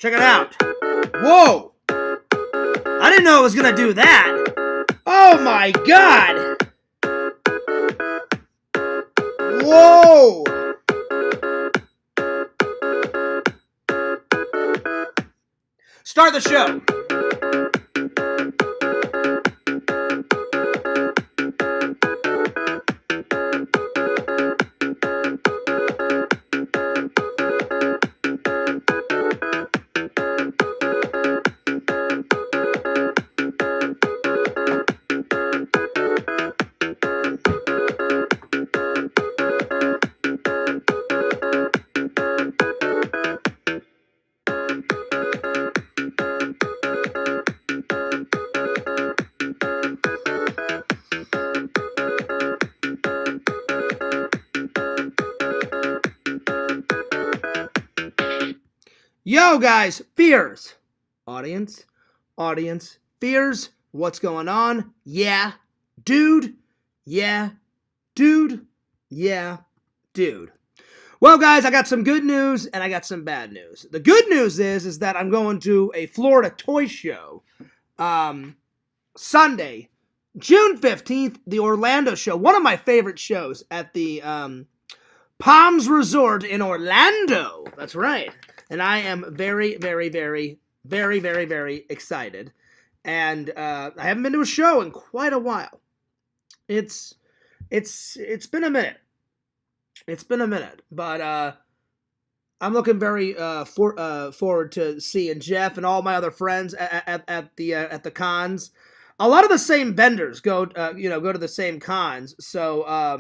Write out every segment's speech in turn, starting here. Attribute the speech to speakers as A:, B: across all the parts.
A: Check it out. Whoa! I didn't know it was gonna do that. Oh my god! Whoa! Start the show. Yo, guys, fears. Audience, fears. What's going on? Yeah, dude. Yeah, dude. Yeah, dude. Well, guys, I got some good news and I got some bad news. The good news is that I'm going to a Florida toy show Sunday, June 15th, the Orlando show. One of my favorite shows at the Palms Resort in Orlando. That's right. And I am very, very, very, very, very, very excited. And I haven't been to a show in quite a while. It's been a minute. It's been a minute, but I'm looking very forward to seeing Jeff and all my other friends at the cons. A lot of the same vendors go to the same cons. So I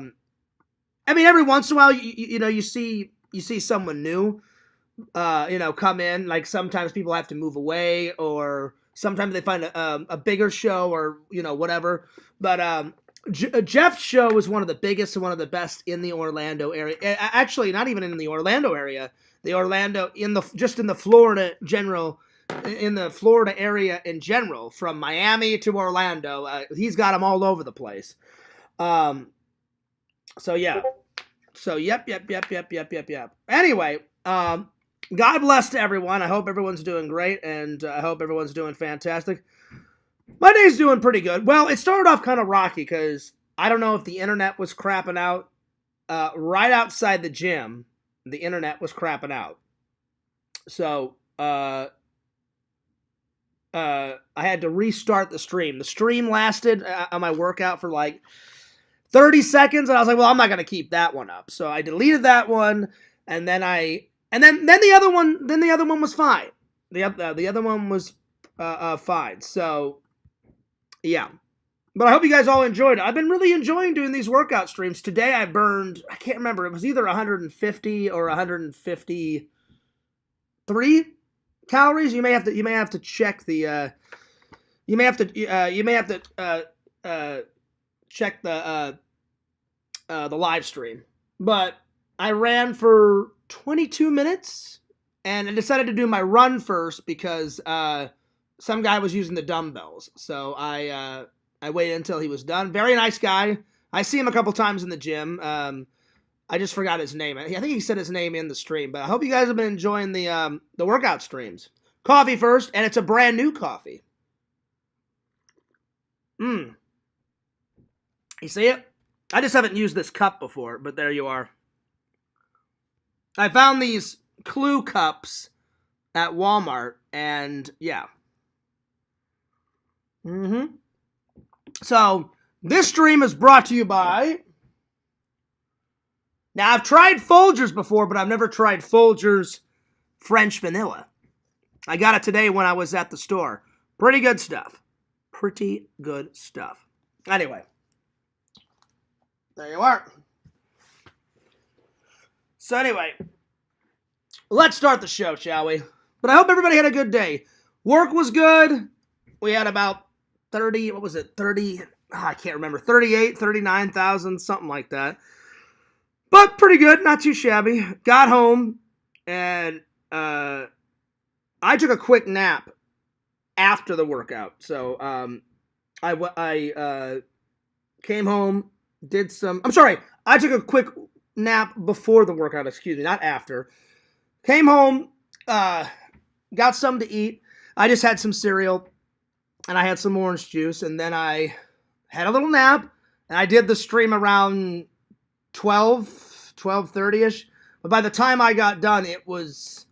A: mean, every once in a while, you see someone new. Come in. Like sometimes people have to move away, or sometimes they find a bigger show, or whatever. But Jeff's show is one of the biggest and one of the best in the Orlando area. Actually, not even in the Orlando area. In the Florida general, in the Florida area in general, from Miami to Orlando, he's got them all over the place. So yeah. So yep. Anyway, God bless to everyone. I hope everyone's doing great, and I hope everyone's doing fantastic. My day's doing pretty good. Well, it started off kind of rocky because I don't know if the internet was crapping out. Right outside the gym, the internet was crapping out. So I had to restart the stream. The stream lasted on my workout for like 30 seconds, and I was like, well, I'm not going to keep that one up. So I deleted that one, and then the other one was fine. The other one was fine. So yeah. But I hope you guys all enjoyed it. I've been really enjoying doing these workout streams. Today I burned, I can't remember, it was either 150 or 153 calories. You may have to check the check the live stream. But I ran for 22 minutes, and I decided to do my run first because some guy was using the dumbbells. So I waited until he was done. Very nice guy. I see him a couple times in the gym. I just forgot his name. I think he said his name in the stream. But I hope you guys have been enjoying the workout streams. Coffee first, and it's a brand new coffee. You see it? I just haven't used this cup before, but there you are. I found these Clue cups at Walmart, and yeah. So, this stream is brought to you by... Now, I've tried Folgers before, but I've never tried Folgers French Vanilla. I got it today when I was at the store. Pretty good stuff. Pretty good stuff. Anyway. There you are. So anyway, let's start the show, shall we? But I hope everybody had a good day. Work was good. We had about 30, what was it? 30, I can't remember, 38, 39,000, something like that. But pretty good, not too shabby. Got home, and I took a quick nap after the workout. So I came home, did some... I'm sorry, I took a quick nap before the workout, excuse me, not after. Came home, got something to eat. I just had some cereal, and I had some orange juice, and then I had a little nap, and I did the stream around 12:30ish. But by the time I got done, it was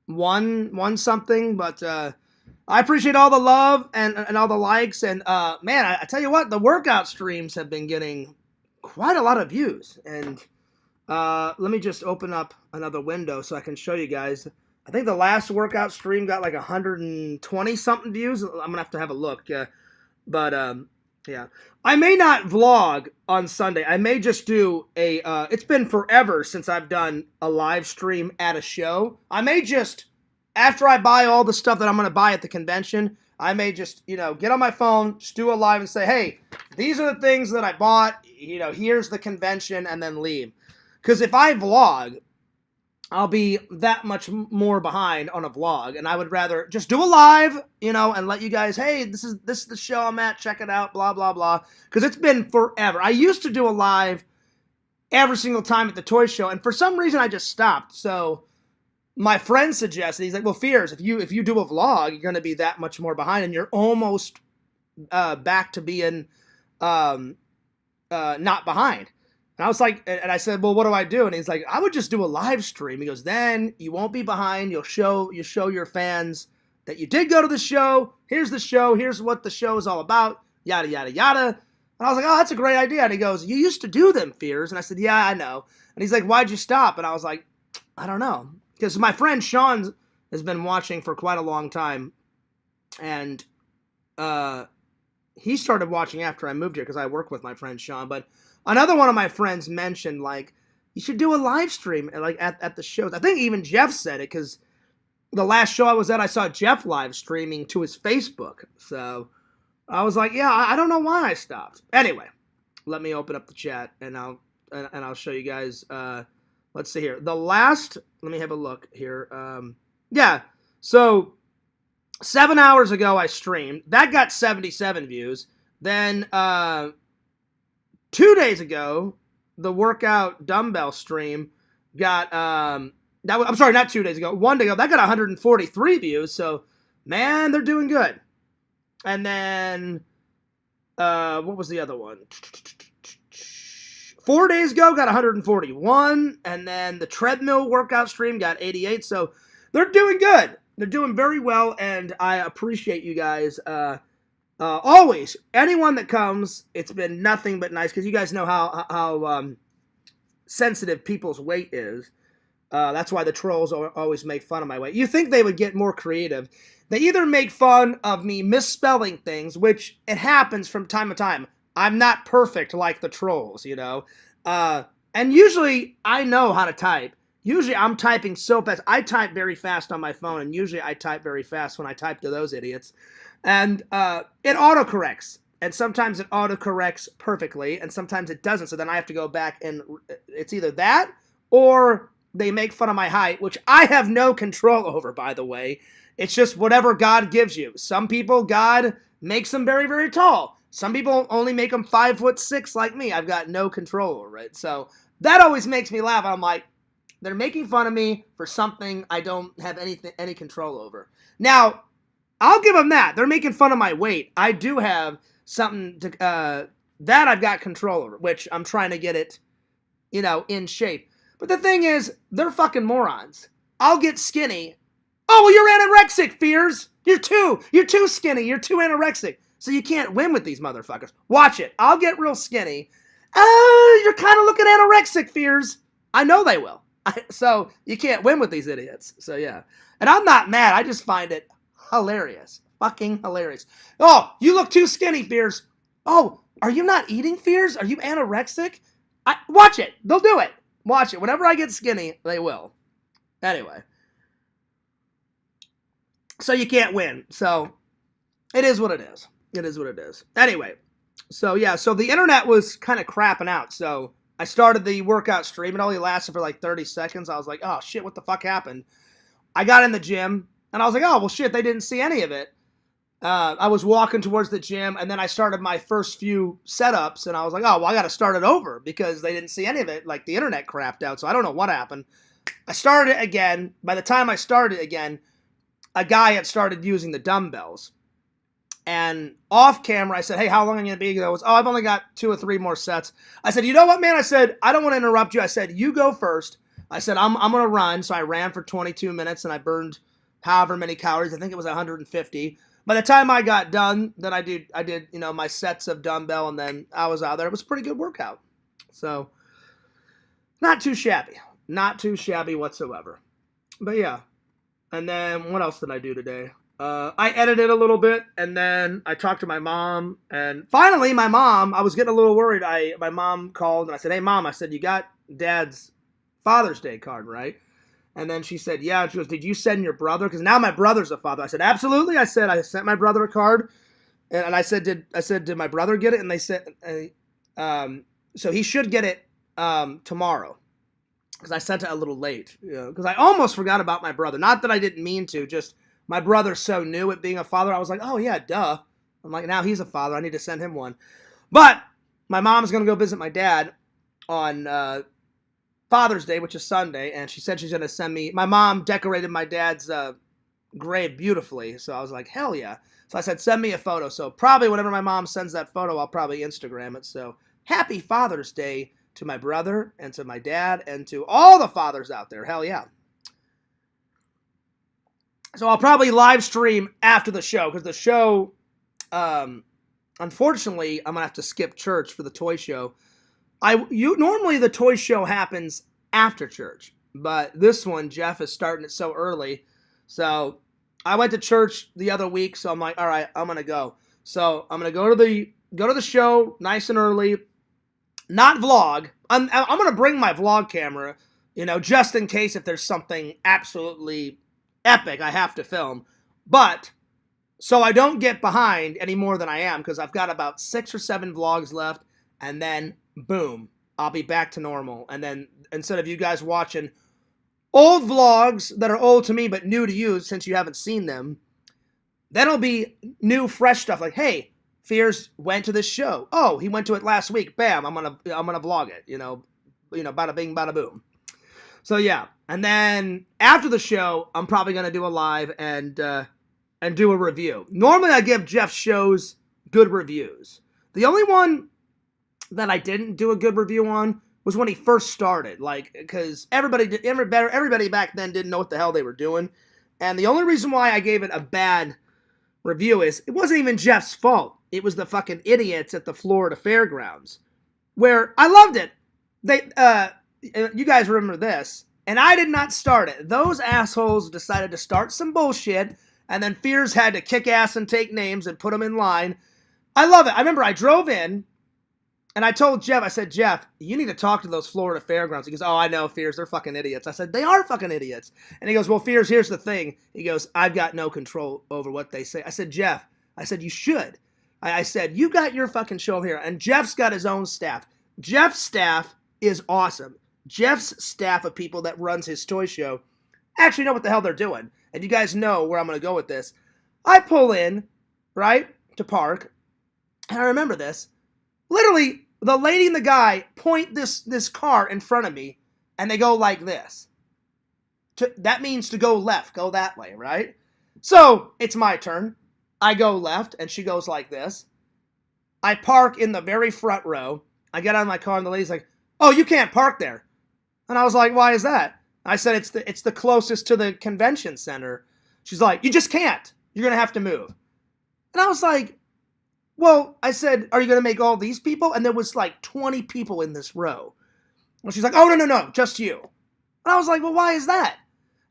A: one something. But I appreciate all the love and all the likes. And man, I tell you what, the workout streams have been getting quite a lot of views. And let me just open up another window so I can show you guys. I think the last workout stream got like 120 something views. I'm gonna have to have a look. But yeah, I may not vlog on Sunday. I may just do a. It's been forever since I've done a live stream at a show. I may just, after I buy all the stuff that I'm gonna buy at the convention, I may just, get on my phone, just do a live and say, hey, these are the things that I bought. Here's the convention, and then leave. Because if I vlog, I'll be that much more behind on a vlog, and I would rather just do a live, and let you guys, hey, this is the show I'm at, check it out, blah, blah, blah, because it's been forever. I used to do a live every single time at the toy show, and for some reason I just stopped. So my friend suggested, he's like, well, Fears, if you do a vlog, you're going to be that much more behind, and you're almost back to being not behind. And I was like, and I said, well, what do I do? And he's like, I would just do a live stream. He goes, then you won't be behind. You'll show your fans that you did go to the show. Here's the show. Here's what the show is all about. Yada, yada, yada. And I was like, oh, that's a great idea. And he goes, you used to do them, Fears. And I said, yeah, I know. And he's like, why'd you stop? And I was like, I don't know. Because my friend Sean has been watching for quite a long time. And he started watching after I moved here because I work with my friend Sean. But another one of my friends mentioned, like, you should do a live stream at the shows. I think even Jeff said it, because the last show I was at, I saw Jeff live streaming to his Facebook. So I was like, yeah, I don't know why I stopped. Anyway, let me open up the chat, and I'll show you guys. Let's see here. Let me have a look here. Yeah, so 7 hours ago I streamed. That got 77 views. Then 2 days ago, the workout dumbbell stream got, I'm sorry, not 2 days ago, 1 day ago, that got 143 views, so, man, they're doing good. And then, what was the other one? 4 days ago, got 141, and then the treadmill workout stream got 88, so they're doing good. They're doing very well, and I appreciate you guys, always, anyone that comes, it's been nothing but nice, because you guys know how sensitive people's weight is. That's why the trolls always make fun of my weight. You think they would get more creative. They either make fun of me misspelling things, which it happens from time to time. I'm not perfect like the trolls, and usually I know how to type. Usually I'm typing so fast. I type very fast on my phone, and usually I type very fast when I type to those idiots. And it autocorrects, and sometimes it autocorrects perfectly, and sometimes it doesn't, so then I have to go back, and it's either that, or they make fun of my height, which I have no control over, by the way. It's just whatever God gives you. Some people, God makes them very, very tall. Some people only make them 5'6" like me. I've got no control over it. So that always makes me laugh. I'm like, they're making fun of me for something I don't have any control over. Now, I'll give them that. They're making fun of my weight. I do have something that I've got control over, which I'm trying to get it, in shape. But the thing is, they're fucking morons. I'll get skinny. Oh, well, you're anorexic, Fears. You're too skinny. You're too anorexic. So you can't win with these motherfuckers. Watch it. I'll get real skinny. You're kind of looking anorexic, Fears. I know they will. So you can't win with these idiots. So yeah. And I'm not mad. I just find it hilarious. Fucking hilarious. Oh, you look too skinny, Fears. Oh, are you not eating, Fears? Are you anorexic? Watch it. They'll do it. Watch it. Whenever I get skinny, they will. Anyway. So you can't win. So it is what it is. It is what it is. Anyway. So yeah. So the internet was kind of crapping out. So I started the workout stream. It only lasted for like 30 seconds. I was like, oh shit, what the fuck happened? I got in the gym. And I was like, oh, well, shit, they didn't see any of it. I was walking towards the gym, and then I started my first few setups, and I was like, oh, well, I got to start it over because they didn't see any of it. Like, the internet crapped out, so I don't know what happened. I started it again. By the time I started it again, a guy had started using the dumbbells. And off camera, I said, hey, how long are you going to be? He goes, oh, I've only got 2 or 3 more sets. I said, you know what, man? I said, I don't want to interrupt you. I said, you go first. I said, I'm going to run. So I ran for 22 minutes and I burned however many calories. I think it was 150. By the time I got done, then I did, you know, my sets of dumbbell, and then I was out there. It was a pretty good workout. So not too shabby. Not too shabby whatsoever. But yeah. And then what else did I do today? I edited a little bit, and then I talked to my mom, and finally my mom, I was getting a little worried. My mom called, and I said, hey, Mom, I said, you got Dad's Father's Day card, right? And then she said, yeah. She goes, did you send your brother? Because now my brother's a father. I said, absolutely. I said, I sent my brother a card, and I said, did my brother get it? And they said, so he should get it tomorrow. Because I sent it a little late, you know, because I almost forgot about my brother. Not that I didn't mean to, just my brother's so new at being a father. I was like, oh, yeah, duh. I'm like, now he's a father. I need to send him one. But my mom's going to go visit my dad on Father's Day, which is Sunday, and she said she's going to send me. My mom decorated my dad's grave beautifully, so I was like, hell yeah. So I said, send me a photo. So probably whenever my mom sends that photo, I'll probably Instagram it. So happy Father's Day to my brother and to my dad and to all the fathers out there. Hell yeah. So I'll probably live stream after the show, because the show, unfortunately, I'm going to have to skip church for the toy show. Normally the toy show happens after church, but this one, Jeff is starting it so early. So I went to church the other week, so I'm like, all right, I'm going to go. So I'm going to go to the show nice and early, not vlog. I'm going to bring my vlog camera, you know, just in case if there's something absolutely epic I have to film. But so I don't get behind any more than I am, because I've got about 6 or 7 vlogs left, and then boom, I'll be back to normal. And then instead of you guys watching old vlogs that are old to me but new to you since you haven't seen them, then it'll be new, fresh stuff like, hey, Fears went to this show. Oh, he went to it last week. Bam, I'm gonna vlog it. You know, bada bing, bada boom. So yeah, and then after the show, I'm probably gonna do a live and do a review. Normally, I give Jeff's shows good reviews. The only one that I didn't do a good review on was when he first started, like, because everybody back then didn't know what the hell they were doing, and the only reason why I gave it a bad review is it wasn't even Jeff's fault. It was the fucking idiots at the Florida Fairgrounds, where I loved it. You guys remember this, and I did not start it. Those assholes decided to start some bullshit, and then Fears had to kick ass and take names and put them in line. I love it. I remember I drove in, and I told Jeff, I said, Jeff, you need to talk to those Florida Fairgrounds. He goes, oh, I know, Fears, they're fucking idiots. I said, they are fucking idiots. And he goes, well, Fears, here's the thing. He goes, I've got no control over what they say. I said, Jeff, I said, you should. I said, you got your fucking show here, and Jeff's got his own staff. Jeff's staff is awesome. Jeff's staff of people that runs his toy show actually know what the hell they're doing. And you guys know where I'm going to go with this. I pull in, right, to park, and I remember this. Literally, the lady and the guy point this car in front of me, and they go like this. That means to go left, go that way, right? So, it's my turn. I go left, and she goes like this. I park in the very front row. I get out of my car, and the lady's like, oh, you can't park there. And I was like, why is that? I said, it's the closest to the convention center. She's like, you just can't. You're going to have to move. And I was like, well, I said, are you going to make all these people? And there was like 20 people in this row. And she's like, oh, no, just you. And I was like, well, why is that?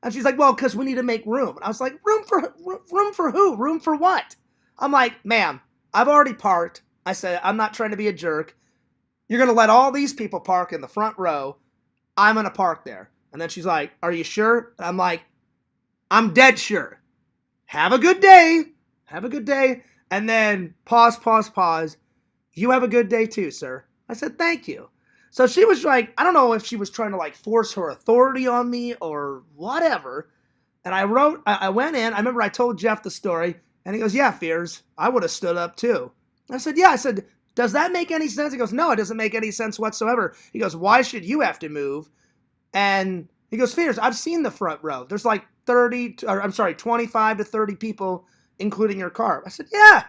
A: And she's like, well, because we need to make room. And I was like, room for who? Room for what? I'm like, ma'am, I've already parked. I said, I'm not trying to be a jerk. You're going to let all these people park in the front row. I'm going to park there. And then she's like, are you sure? And I'm like, I'm dead sure. Have a good day. Have a good day. And then pause. You have a good day too, sir. I said, thank you. So she was like, I don't know if she was trying to like force her authority on me or whatever. And I went in. I remember I told Jeff the story. And he goes, yeah, Fears, I would have stood up too. I said, yeah. I said, does that make any sense? He goes, no, it doesn't make any sense whatsoever. He goes, why should you have to move? And he goes, Fears, I've seen the front row. There's like 25 to 30 people, including your car. I said, yeah.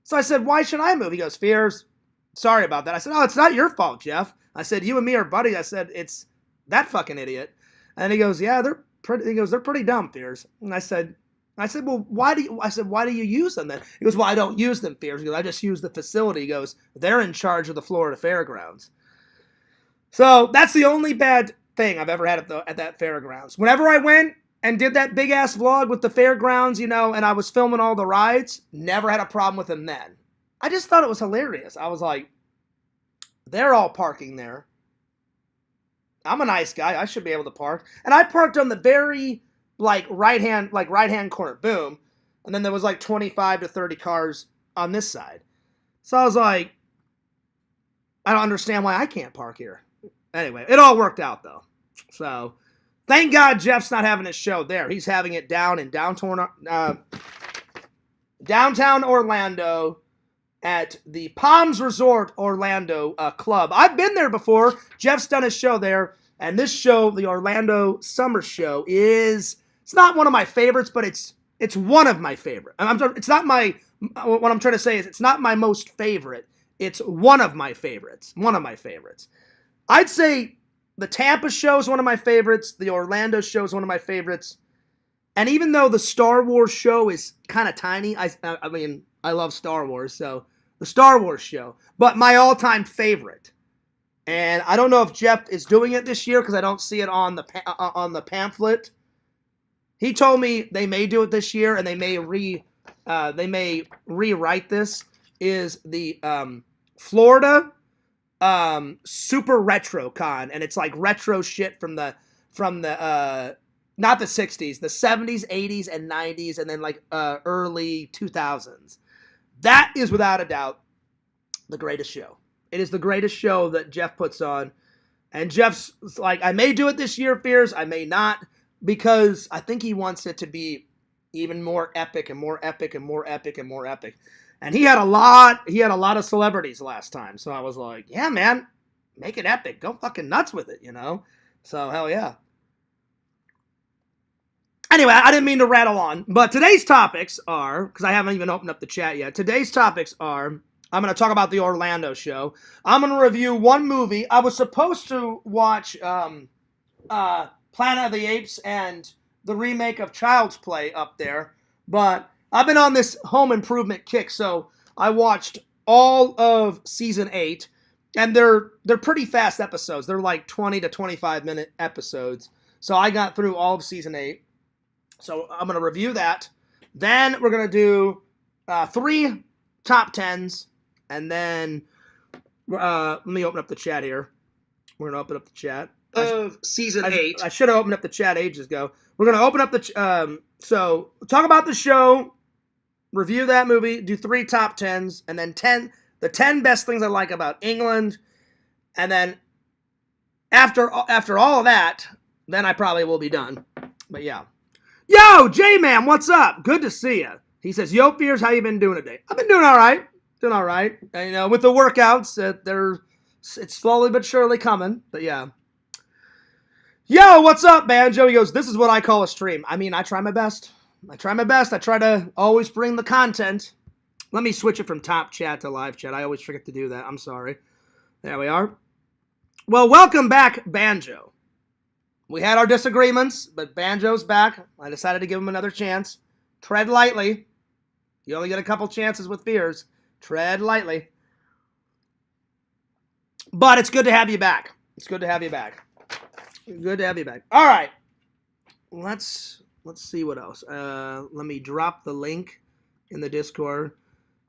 A: So I said, why should I move? He goes, fears. Sorry about that. I said, oh, it's not your fault, Jeff. I said, you and me are buddies. I said, it's that fucking idiot. And he goes, yeah, they're pretty dumb, fears. And I said, well, why do you use them then? He goes, well, I don't use them, fears. He goes, I just use the facility. He goes, they're in charge of the Florida Fairgrounds. So that's the only bad thing I've ever had at that fairgrounds. Whenever I went and did that big ass vlog with the fairgrounds, and I was filming all the rides, never had a problem with them then. I just thought it was hilarious. I was like, they're all parking there. I'm a nice guy. I should be able to park. And I parked on the very right hand corner. Boom. And then there was 25 to 30 cars on this side. So I was like, I don't understand why I can't park here. Anyway, it all worked out though. So thank God Jeff's not having his show there. He's having it down in downtown Orlando at the Palms Resort Orlando Club. I've been there before. Jeff's done his show there. And this show, the Orlando Summer Show, it's not one of my favorites, but it's one of my favorite. It's not my, what I'm trying to say is it's not my most favorite. It's one of my favorites. One of my favorites. I'd say the Tampa show is one of my favorites. The Orlando show is one of my favorites. And even though the Star Wars show is kind of tiny, I mean, I love Star Wars, so the Star Wars show. But my all-time favorite, and I don't know if Jeff is doing it this year because I don't see it on the pamphlet. He told me they may do it this year and they may rewrite this. Is the Florida Super Retro Con, and it's like retro shit from the not the 60s, the 70s, 80s, and 90s, and then early 2000s. That is without a doubt the greatest show. It is the greatest show that Jeff puts on. And Jeff's like, I may do it this year, Fears. I may not, because I think he wants it to be even more epic and more epic and more epic and more epic. And he had a lot of celebrities last time. So I was like, yeah, man, make it epic. Go fucking nuts with it, So hell yeah. Anyway, I didn't mean to rattle on, but today's topics are, because I haven't even opened up the chat yet. Today's topics are, I'm going to talk about the Orlando show. I'm going to review one movie. I was supposed to watch Planet of the Apes and the remake of Child's Play up there, but I've been on this home improvement kick, so I watched all of season 8, and they're pretty fast episodes. They're like 20 to 25 minute episodes. So I got through all of season 8. So I'm going to review that. Then we're going to do 3 top 10s, and then let me open up the chat here. We're going to open up the chat of season 8. I should have opened up the chat ages ago. We're going to open up the so talk about the show, review that movie, do 3 top 10s, and then the 10 best things I like about England. And then after all of that, then I probably will be done. But yeah. Yo, J-Man, what's up? Good to see you. He says, yo, Fears, how you been doing today? I've been doing all right. Doing all right. And, with the workouts, it's slowly but surely coming. But yeah. Yo, what's up, Banjo? He goes, this is what I call a stream. I mean, I try my best. I try to always bring the content. Let me switch it from top chat to live chat. I always forget to do that. I'm sorry. There we are. Well, welcome back, Banjo. We had our disagreements, but Banjo's back. I decided to give him another chance. Tread lightly. You only get a couple chances with Fears. Tread lightly. But it's good to have you back. It's good to have you back. Good to have you back. All right. Let's see what else. Let me drop the link in the Discord.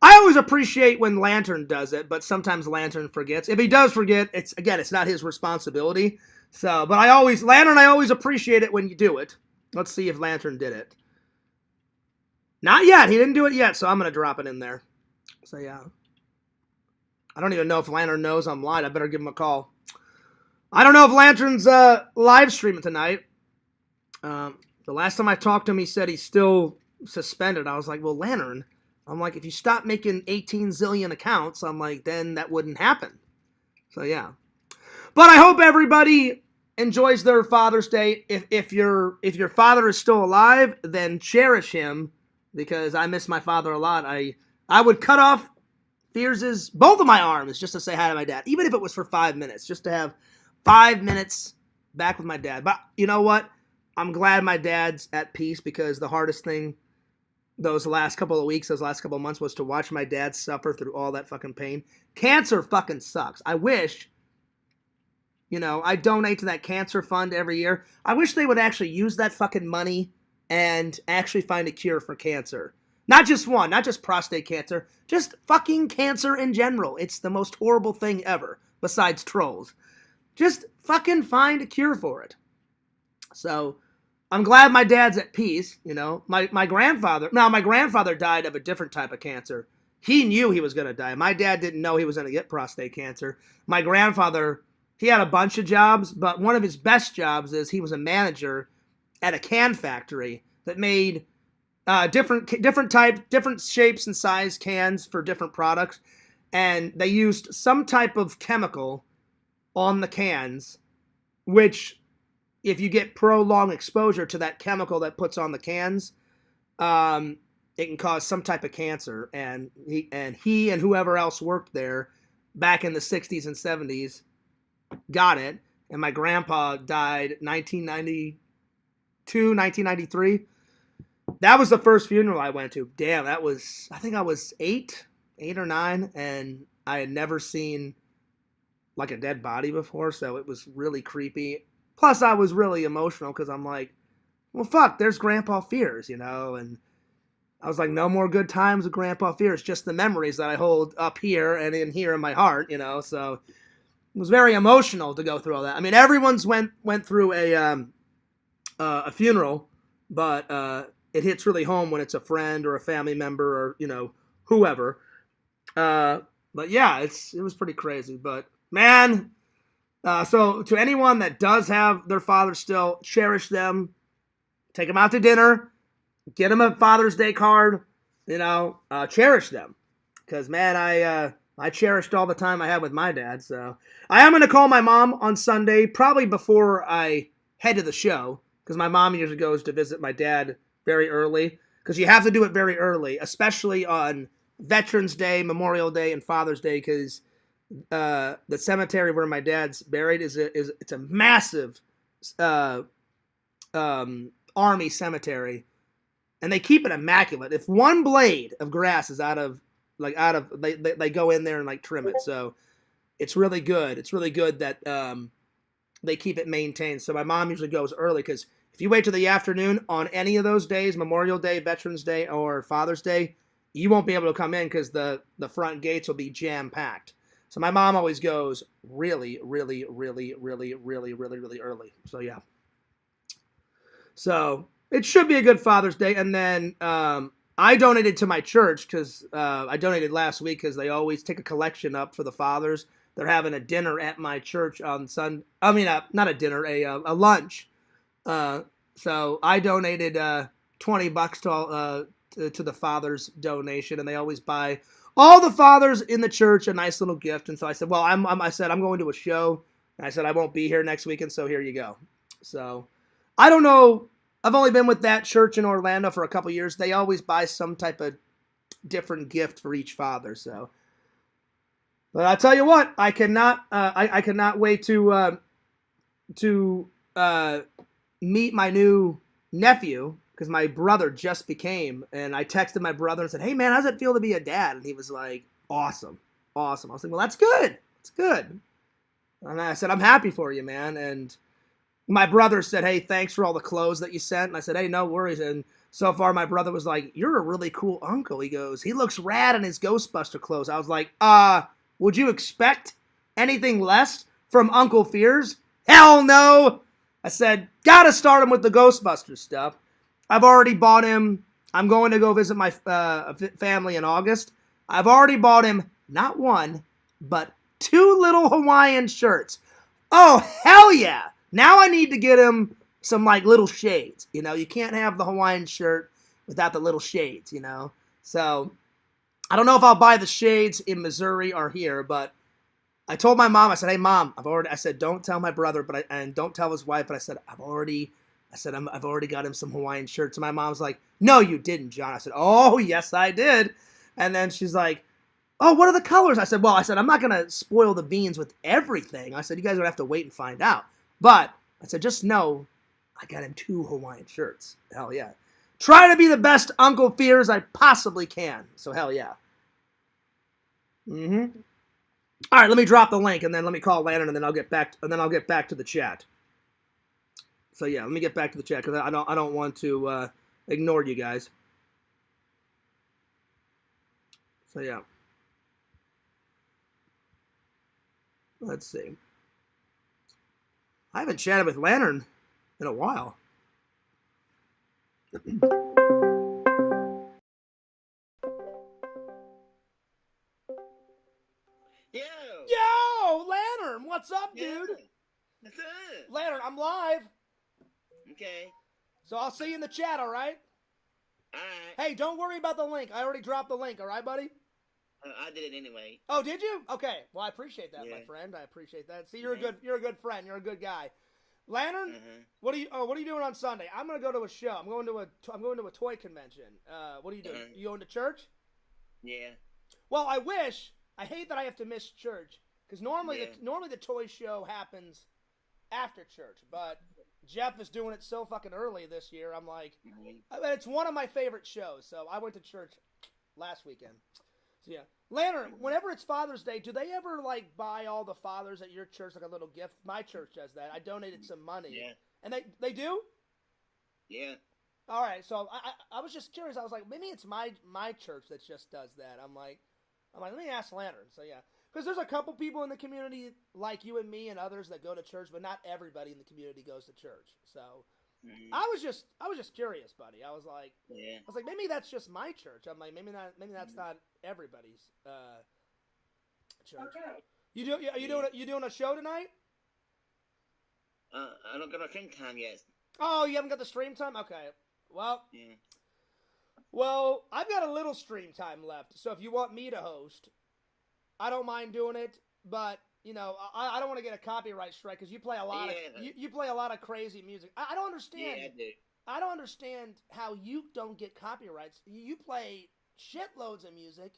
A: I always appreciate when Lantern does it, but sometimes Lantern forgets. If he does forget, it's not his responsibility. So, but I always appreciate it when you do it. Let's see if Lantern did it. Not yet. He didn't do it yet, so I'm going to drop it in there. So, yeah. I don't even know if Lantern knows I'm live. I better give him a call. I don't know if Lantern's live streaming tonight. The last time I talked to him, he said he's still suspended. I was like, well, Lantern, I'm like, if you stop making 18 zillion accounts, I'm like, then that wouldn't happen. So, yeah. But I hope everybody enjoys their Father's Day, if your father is still alive, then cherish him, because I miss my father a lot. I would cut off both of my arms just to say hi to my dad, even if it was for 5 minutes, just to have 5 minutes back with my dad. But you know what? I'm glad my dad's at peace, because the hardest thing those last couple of weeks, those last couple of months, was to watch my dad suffer through all that fucking pain. Cancer fucking sucks. I wish, I donate to that cancer fund every year. I wish they would actually use that fucking money and actually find a cure for cancer. Not just one, not just prostate cancer, just fucking cancer in general. It's the most horrible thing ever, besides trolls. Just fucking find a cure for it. So, I'm glad my dad's at peace, My grandfather died of a different type of cancer. He knew he was going to die. My dad didn't know he was going to get prostate cancer. My grandfather, he had a bunch of jobs, but one of his best jobs is he was a manager at a can factory that made different shapes and size cans for different products, and they used some type of chemical on the cans, which, if you get prolonged exposure to that chemical that puts on the cans, it can cause some type of cancer. And he and whoever else worked there back in the 60s and 70s got it. And my grandpa died 1992, 1993. That was the first funeral I went to. Damn, I think I was 8 or 9, and I had never seen like a dead body before, so it was really creepy. Plus, I was really emotional, because I'm like, well, fuck, there's Grandpa Fears, and I was like, no more good times with Grandpa Fears, just the memories that I hold up here and in here in my heart, so it was very emotional to go through all that. I mean, everyone's went through a funeral, but it hits really home when it's a friend or a family member or, whoever. But yeah, it was pretty crazy, but man. So to anyone that does have their father still, cherish them. Take them out to dinner. Get them a Father's Day card. Cherish them. Because, man, I cherished all the time I had with my dad. So I am going to call my mom on Sunday, probably before I head to the show. Because my mom usually goes to visit my dad very early. Because you have to do it very early, especially on Veterans Day, Memorial Day, and Father's Day, because the cemetery where my dad's buried it's a massive army cemetery, and they keep it immaculate. If one blade of grass is they go in there and like trim it. So it's really good. It's really good that they keep it maintained. So my mom usually goes early, because if you wait till the afternoon on any of those days, Memorial Day, Veterans Day, or Father's Day, you won't be able to come in, because the front gates will be jam packed. So my mom always goes really, really, really, really, really, really, really early. So yeah. So it should be a good Father's Day. And then I donated to my church, because I donated last week, because they always take a collection up for the fathers. They're having a dinner at my church on Sunday. I mean, not a dinner, a lunch. So I donated $20 to the fathers donation, and they always buy all the fathers in the church a nice little gift. And so I said, well, I'm going to a show, and I said I won't be here next weekend, so here you go. So I don't know. I've only been with that church in Orlando for a couple years. They always buy some type of different gift for each father. So, but I'll tell you what, I cannot wait to meet my new nephew, because my brother just became, and I texted my brother and said, hey man, how's it feel to be a dad? And he was like, awesome. I was like, well, that's good. It's good. And I said, I'm happy for you, man. And my brother said, hey, thanks for all the clothes that you sent. And I said, hey, no worries. And so far, my brother was like, you're a really cool uncle. He goes, he looks rad in his Ghostbuster clothes. I was like, would you expect anything less from Uncle Fears? Hell no. I said, gotta start him with the Ghostbuster stuff. I've already bought him. I'm going to go visit my family in August. I've already bought him not one, but 2 little Hawaiian shirts. Oh, hell yeah. Now I need to get him some like little shades. You can't have the Hawaiian shirt without the little shades, So I don't know if I'll buy the shades in Missouri or here, but I told my mom, I said, hey, Mom, I said, don't tell my brother, and don't tell his wife, but I said, I've already got him some Hawaiian shirts. And my mom's like, no, you didn't, John. I said, oh, yes, I did. And then she's like, oh, what are the colors? I said, I'm not going to spoil the beans with everything. I said, you guys are going to have to wait and find out. But I said, just know I got him 2 Hawaiian shirts. Hell yeah. Try to be the best Uncle Fears I possibly can. So hell yeah. Mm-hmm. All right, let me drop the link and then let me call Landon and then I'll get back to the chat. So yeah, let me get back to the chat because I don't want to ignore you guys. So yeah. Let's see. I haven't chatted with Lantern in a while. Yo, Lantern, what's up, dude?
B: What's up?
A: Lantern, I'm live.
B: Okay.
A: So I'll see you in the chat, all right?
B: All right.
A: Hey, don't worry about the link. I already dropped the link, all right, buddy?
B: I did it anyway.
A: Oh, did you? Okay. Well, I appreciate that, my friend. I appreciate that. See, you're a good friend. You're a good guy. Lantern, what are you doing on Sunday? I'm gonna go to a show. I'm going to a toy convention. What are you doing? You going to church?
B: Yeah.
A: Well, I hate that I have to miss church because normally the toy show happens after church, but Jeff is doing it so fucking early this year. I'm like, it's one of my favorite shows. So I went to church last weekend. So yeah, Lantern. Whenever it's Father's Day, do they ever like buy all the fathers at your church like a little gift? My church does that. I donated some money.
B: Yeah.
A: And they do?
B: Yeah.
A: All right. So I was just curious. I was like, maybe it's my church that just does that. I'm like, let me ask Lantern. So yeah, because there's a couple people in the community like you and me and others that go to church, but not everybody in the community goes to church. So I was just curious, buddy. I was like, maybe that's just my church. I'm like, maybe that's not everybody's church. Okay. You doing a show tonight?
B: I don't got a stream time yet.
A: Oh, you haven't got the stream time? Okay. Well. Yeah. Well, I've got a little stream time left, so if you want me to host, I don't mind doing it. But you know, I don't want to get a copyright strike because you play a lot of you play a lot of crazy music. I don't understand.
B: Yeah, I do.
A: I don't understand how you don't get copyrights. You play shitloads of music,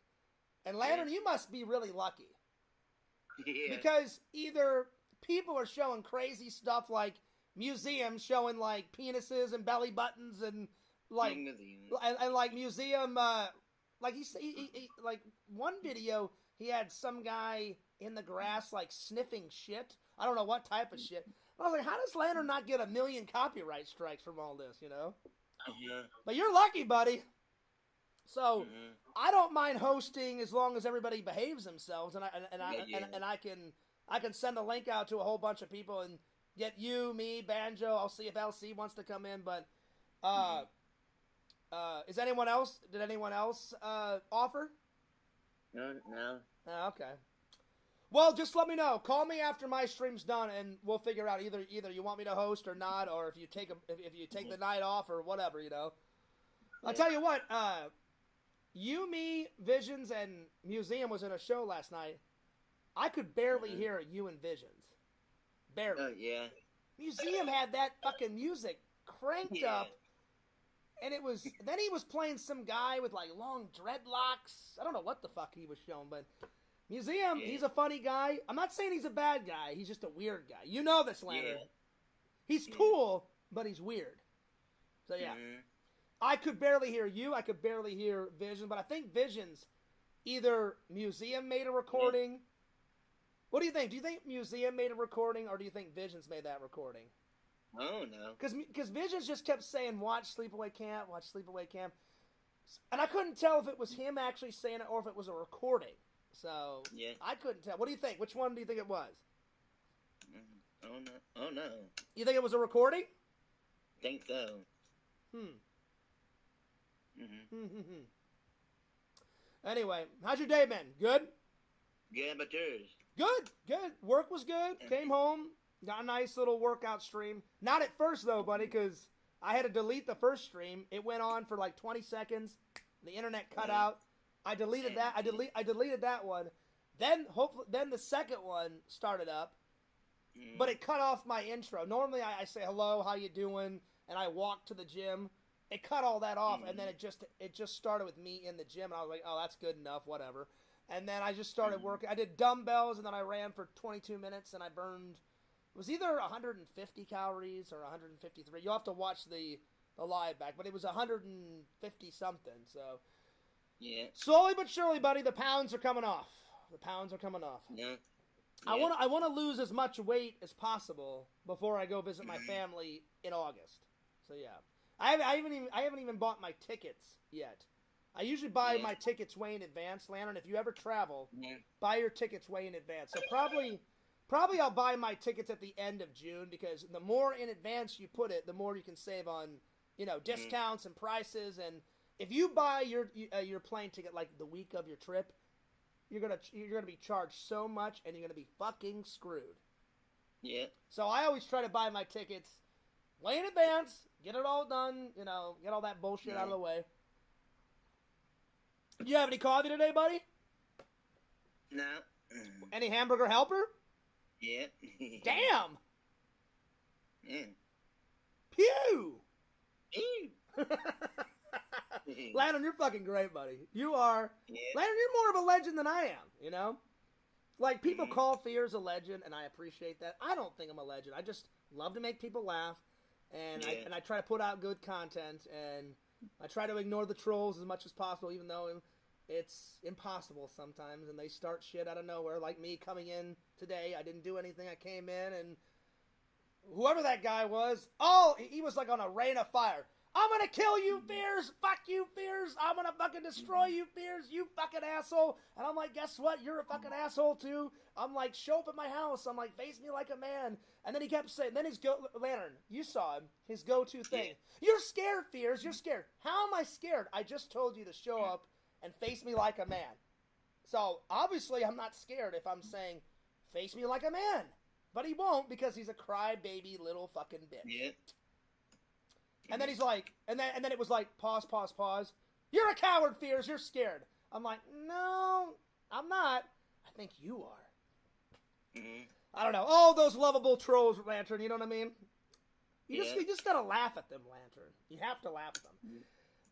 A: and Lantern, you must be really lucky.
B: Yeah.
A: Because either people are showing crazy stuff like museums showing like penises and belly buttons and like and like museum like he like one video he had some guy in the grass like sniffing shit. I don't know what type of shit. I was like, how does Lantern not get 1 million copyright strikes from all this, you know? But you're lucky, buddy. So I don't mind hosting as long as everybody behaves themselves, and I can send a link out to a whole bunch of people and get you, me, Banjo. I'll see if LC wants to come in, but is anyone else? Did anyone else offer?
B: No.
A: Oh, okay. Well, just let me know. Call me after my stream's done, and we'll figure out either you want me to host or not, or if you take the night off or whatever, you know. I'll tell you what. You, me, Visions, and Museum was in a show last night. I could barely hear you and Visions. Barely.
B: Oh yeah.
A: Museum had that fucking music cranked up. And then he was playing some guy with like long dreadlocks. I don't know what the fuck he was showing, but Museum, he's a funny guy. I'm not saying he's a bad guy. He's just a weird guy. You know this, Lantern. He's cool, but he's weird. So yeah. I could barely hear you. I could barely hear Vision, but I think Vision's either Museum made a recording. What do you think? Do you think Museum made a recording, or do you think Visions made that recording?
B: Oh, no.
A: Because Visions just kept saying, watch Sleepaway Camp, watch Sleepaway Camp. And I couldn't tell if it was him actually saying it or if it was a recording. So, I couldn't tell. What do you think? Which one do you think it was?
B: Oh, no.
A: You think it was a recording?
B: Think so.
A: Anyway, how's your day been? Good?
B: Good, but yours?
A: Good. Work was good. Came home. Got a nice little workout stream. Not at first, though, buddy, because I had to delete the first stream. It went on for like 20 seconds. The internet cut out. I deleted that. I deleted that one. Then hopefully, then the second one started up, but it cut off my intro. Normally, I say hello, how you doing, and I walk to the gym. It cut all that off, and then it just started with me in the gym, and I was like, oh, that's good enough, whatever. And then I just started working. I did dumbbells, and then I ran for 22 minutes, and I burned, it was either 150 calories or 153. You'll have to watch the live back, but it was 150 something. So
B: Yeah.
A: slowly but surely, buddy, the pounds are coming off. The pounds are coming off.
B: Yeah.
A: I want to lose as much weight as possible before I go visit my family in August. So yeah, I haven't even bought my tickets yet. I usually buy my tickets way in advance, Lantern. If you ever travel, buy your tickets way in advance. So probably I'll buy my tickets at the end of June, because the more in advance you put it, the more you can save on, discounts and prices. And if you buy your plane ticket like the week of your trip, you're gonna be charged so much, and you're gonna be fucking screwed.
B: Yeah.
A: So I always try to buy my tickets way in advance, get it all done, get all that bullshit out of the way. Do you have any coffee today, buddy?
B: No.
A: Any hamburger helper?
B: Yeah.
A: Damn!
B: Yeah.
A: Pew!
B: Ew.
A: Landon, you're fucking great, buddy. You are.
B: Yeah.
A: Landon, you're more of a legend than I am, Like, people call Fears a legend, and I appreciate that. I don't think I'm a legend. I just love to make people laugh, and I try to put out good content, and I try to ignore the trolls as much as possible, even though it's impossible sometimes, and they start shit out of nowhere, like me coming in today. I didn't do anything. I came in, and whoever that guy was, he was like on a rain of fire. I'm gonna kill you, Fears! Fuck you, Fears! I'm gonna fucking destroy you, Fears! You fucking asshole! And I'm like, guess what? You're a fucking asshole too! I'm like, show up at my house! I'm like, face me like a man! And then he kept saying, then Lantern, you saw him, his go-to thing. You're scared, Fears! You're scared! How am I scared? I just told you to show up and face me like a man. So, obviously I'm not scared if I'm saying, face me like a man! But he won't, because he's a crybaby little fucking bitch.
B: Yeah.
A: And then he's like, and then it was like, pause. You're a coward, Fears. You're scared. I'm like, no, I'm not. I think you are. I don't know. Oh, those lovable trolls, Lantern. You know what I mean? You just gotta laugh at them, Lantern. You have to laugh at them.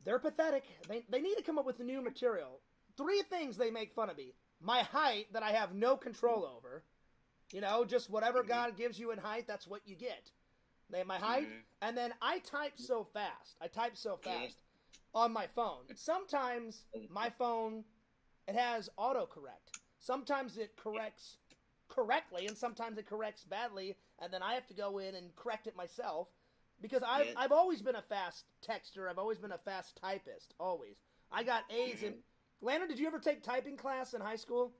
A: They're pathetic. They need to come up with new material. 3 things they make fun of me: my height that I have no control over. Just whatever God gives you in height, that's what you get. My height, and then I type so fast. On my phone. Sometimes my phone, it has autocorrect. Sometimes it corrects correctly, and sometimes it corrects badly, and then I have to go in and correct it myself, because I've always been a fast texter. I've always been a fast typist. Always. I got A's in. Landon, did you ever take typing class in high school?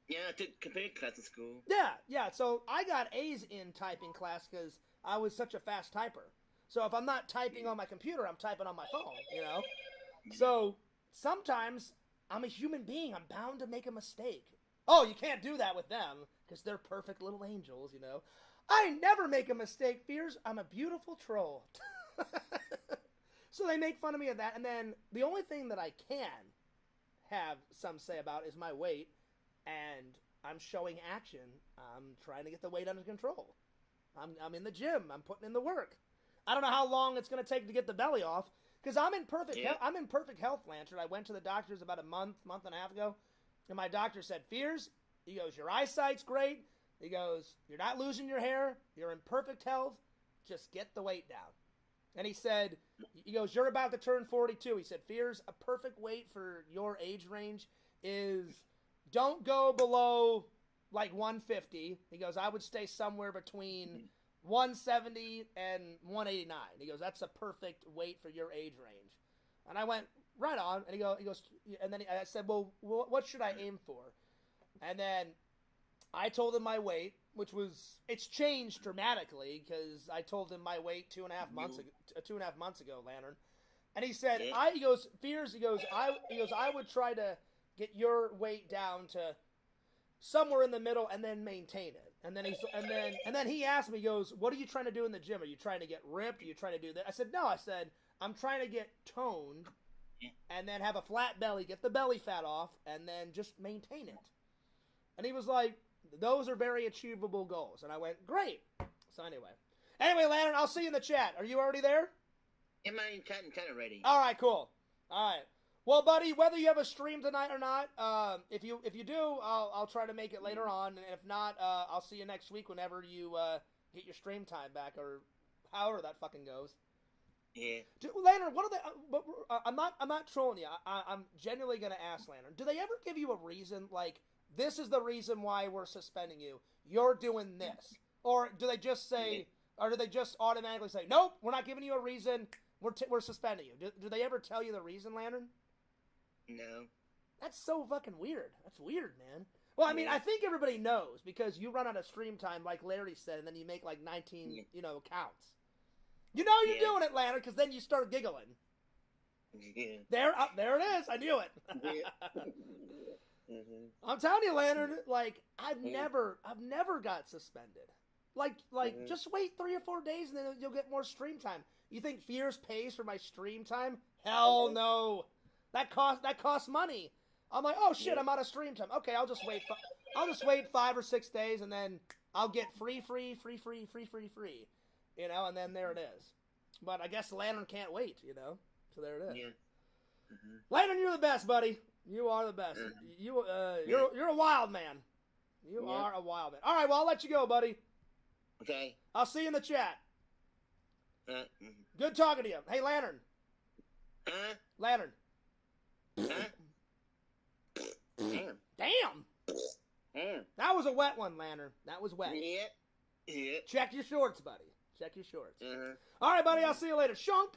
B: Yeah, I took computer class in school.
A: Yeah. So I got A's in typing class because I was such a fast typer. So if I'm not typing on my computer, I'm typing on my phone, So sometimes I'm a human being. I'm bound to make a mistake. Oh, you can't do that with them because they're perfect little angels, I never make a mistake, Fears. I'm a beautiful troll. So they make fun of me of that. And then the only thing that I can have some say about is my weight. And I'm showing action. I'm trying to get the weight under control. I'm in the gym. I'm putting in the work. I don't know how long it's going to take to get the belly off, because I'm in perfect health, Lantern. I went to the doctors about a month and a half ago, and my doctor said, Fears, he goes, your eyesight's great. He goes, you're not losing your hair. You're in perfect health. Just get the weight down. And he goes, you're about to turn 42. He said, Fears, a perfect weight for your age range is, don't go below like 150. He goes, I would stay somewhere between 170 and 189. He goes, that's a perfect weight for your age range. And I went, right on. And he goes, and then I said, well, what should I aim for? And then I told him my weight, which was, it's changed dramatically, because I told him my weight 2.5 months ago, Lantern. And he said, Fears, I would try to get your weight down to somewhere in the middle and then maintain it. And then he asked me, he goes, what are you trying to do in the gym? Are you trying to get ripped? Are you trying to do that? I said, no. I said, I'm trying to get toned and then have a flat belly, get the belly fat off, and then just maintain it. And he was like, those are very achievable goals. And I went, great. So anyway, Lantern, I'll see you in the chat. Are you already there?
B: Am I chatting already?
A: All right, cool. All right. Well, buddy, whether you have a stream tonight or not, if you do, I'll try to make it later on. And if not, I'll see you next week whenever you get your stream time back, or however that fucking goes.
B: Yeah.
A: Lantern, what are they? I'm not trolling you. I'm genuinely gonna ask Lantern. Do they ever give you a reason, like, this is the reason why we're suspending you? You're doing this, or do they just say, or do they just automatically say, nope, we're not giving you a reason. We're suspending you. Do they ever tell you the reason, Lantern?
B: No.
A: That's so fucking weird. That's weird, man. Well, I mean, I think everybody knows because you run out of stream time, like Larry said, and then you make like 19, counts. You know you're doing it, Lantern, because then you start giggling.
B: Yeah.
A: There it is. I knew it. I'm telling you, Lantern. Like I've never got suspended. Like just wait 3 or 4 days and then you'll get more stream time. You think Fierce pays for my stream time? Hell no. That costs money. I'm like, oh shit, I'm out of stream time. Okay, I'll just wait 5 or 6 days and then I'll get free. You know, and then there it is. But I guess Lantern can't wait, you know. So there it is.
B: Yeah.
A: Lantern, you're the best, buddy. You are the best. You're a wild man. You are a wild man. All right, well, I'll let you go, buddy.
B: Okay.
A: I'll see you in the chat. Good talking to you. Hey, Lantern. Lantern. Damn. That was a wet one, Lantern. That was wet.
B: Yeah.
A: Check your shorts, buddy. Check your shorts. All right, buddy. I'll see you later. Shunk.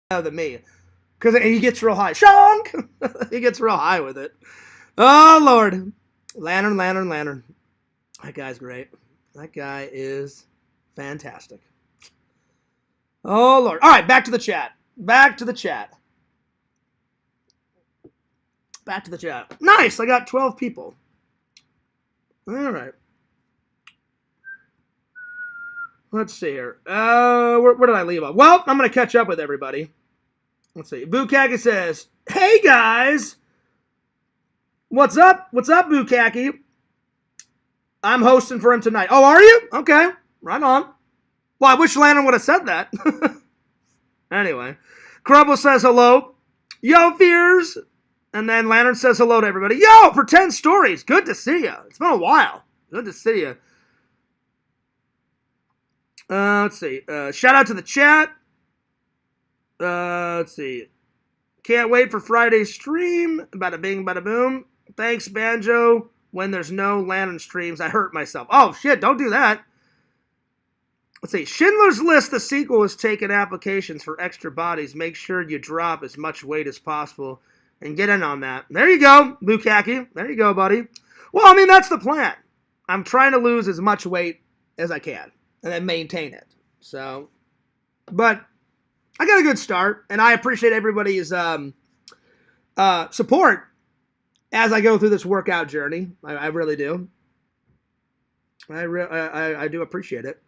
A: Than me, because he gets real high. Shunk. He gets real high with it. Oh Lord, Lantern. That guy's great. That guy is fantastic. Oh Lord. All right, back to the chat. Nice. I got 12 people. All right. Let's see here. Where did I leave off? Well, I'm going to catch up with everybody. Let's see. Bukaki says, hey, guys. What's up? Bukaki? I'm hosting for him tonight. Oh, are you? Okay. Right on. Well, I wish Lantern would have said that. Anyway. Crumble says hello. Yo, Fears. And then Lantern says hello to everybody. Yo, Pretend Stories. Good to see you. It's been a while. Good to see you. Let's see. Shout out to the chat. Let's see. Can't wait for Friday's stream. Bada bing, bada boom. Thanks, Banjo. When there's no Lantern streams, I hurt myself. Oh, shit. Don't do that. Let's see. Schindler's List, the sequel, is taking applications for extra bodies. Make sure you drop as much weight as possible and get in on that. There you go, Bukaki. There you go, buddy. Well, I mean, that's the plan. I'm trying to lose as much weight as I can and then maintain it. So, but I got a good start, and I appreciate everybody's support as I go through this workout journey. I really do. I do appreciate it.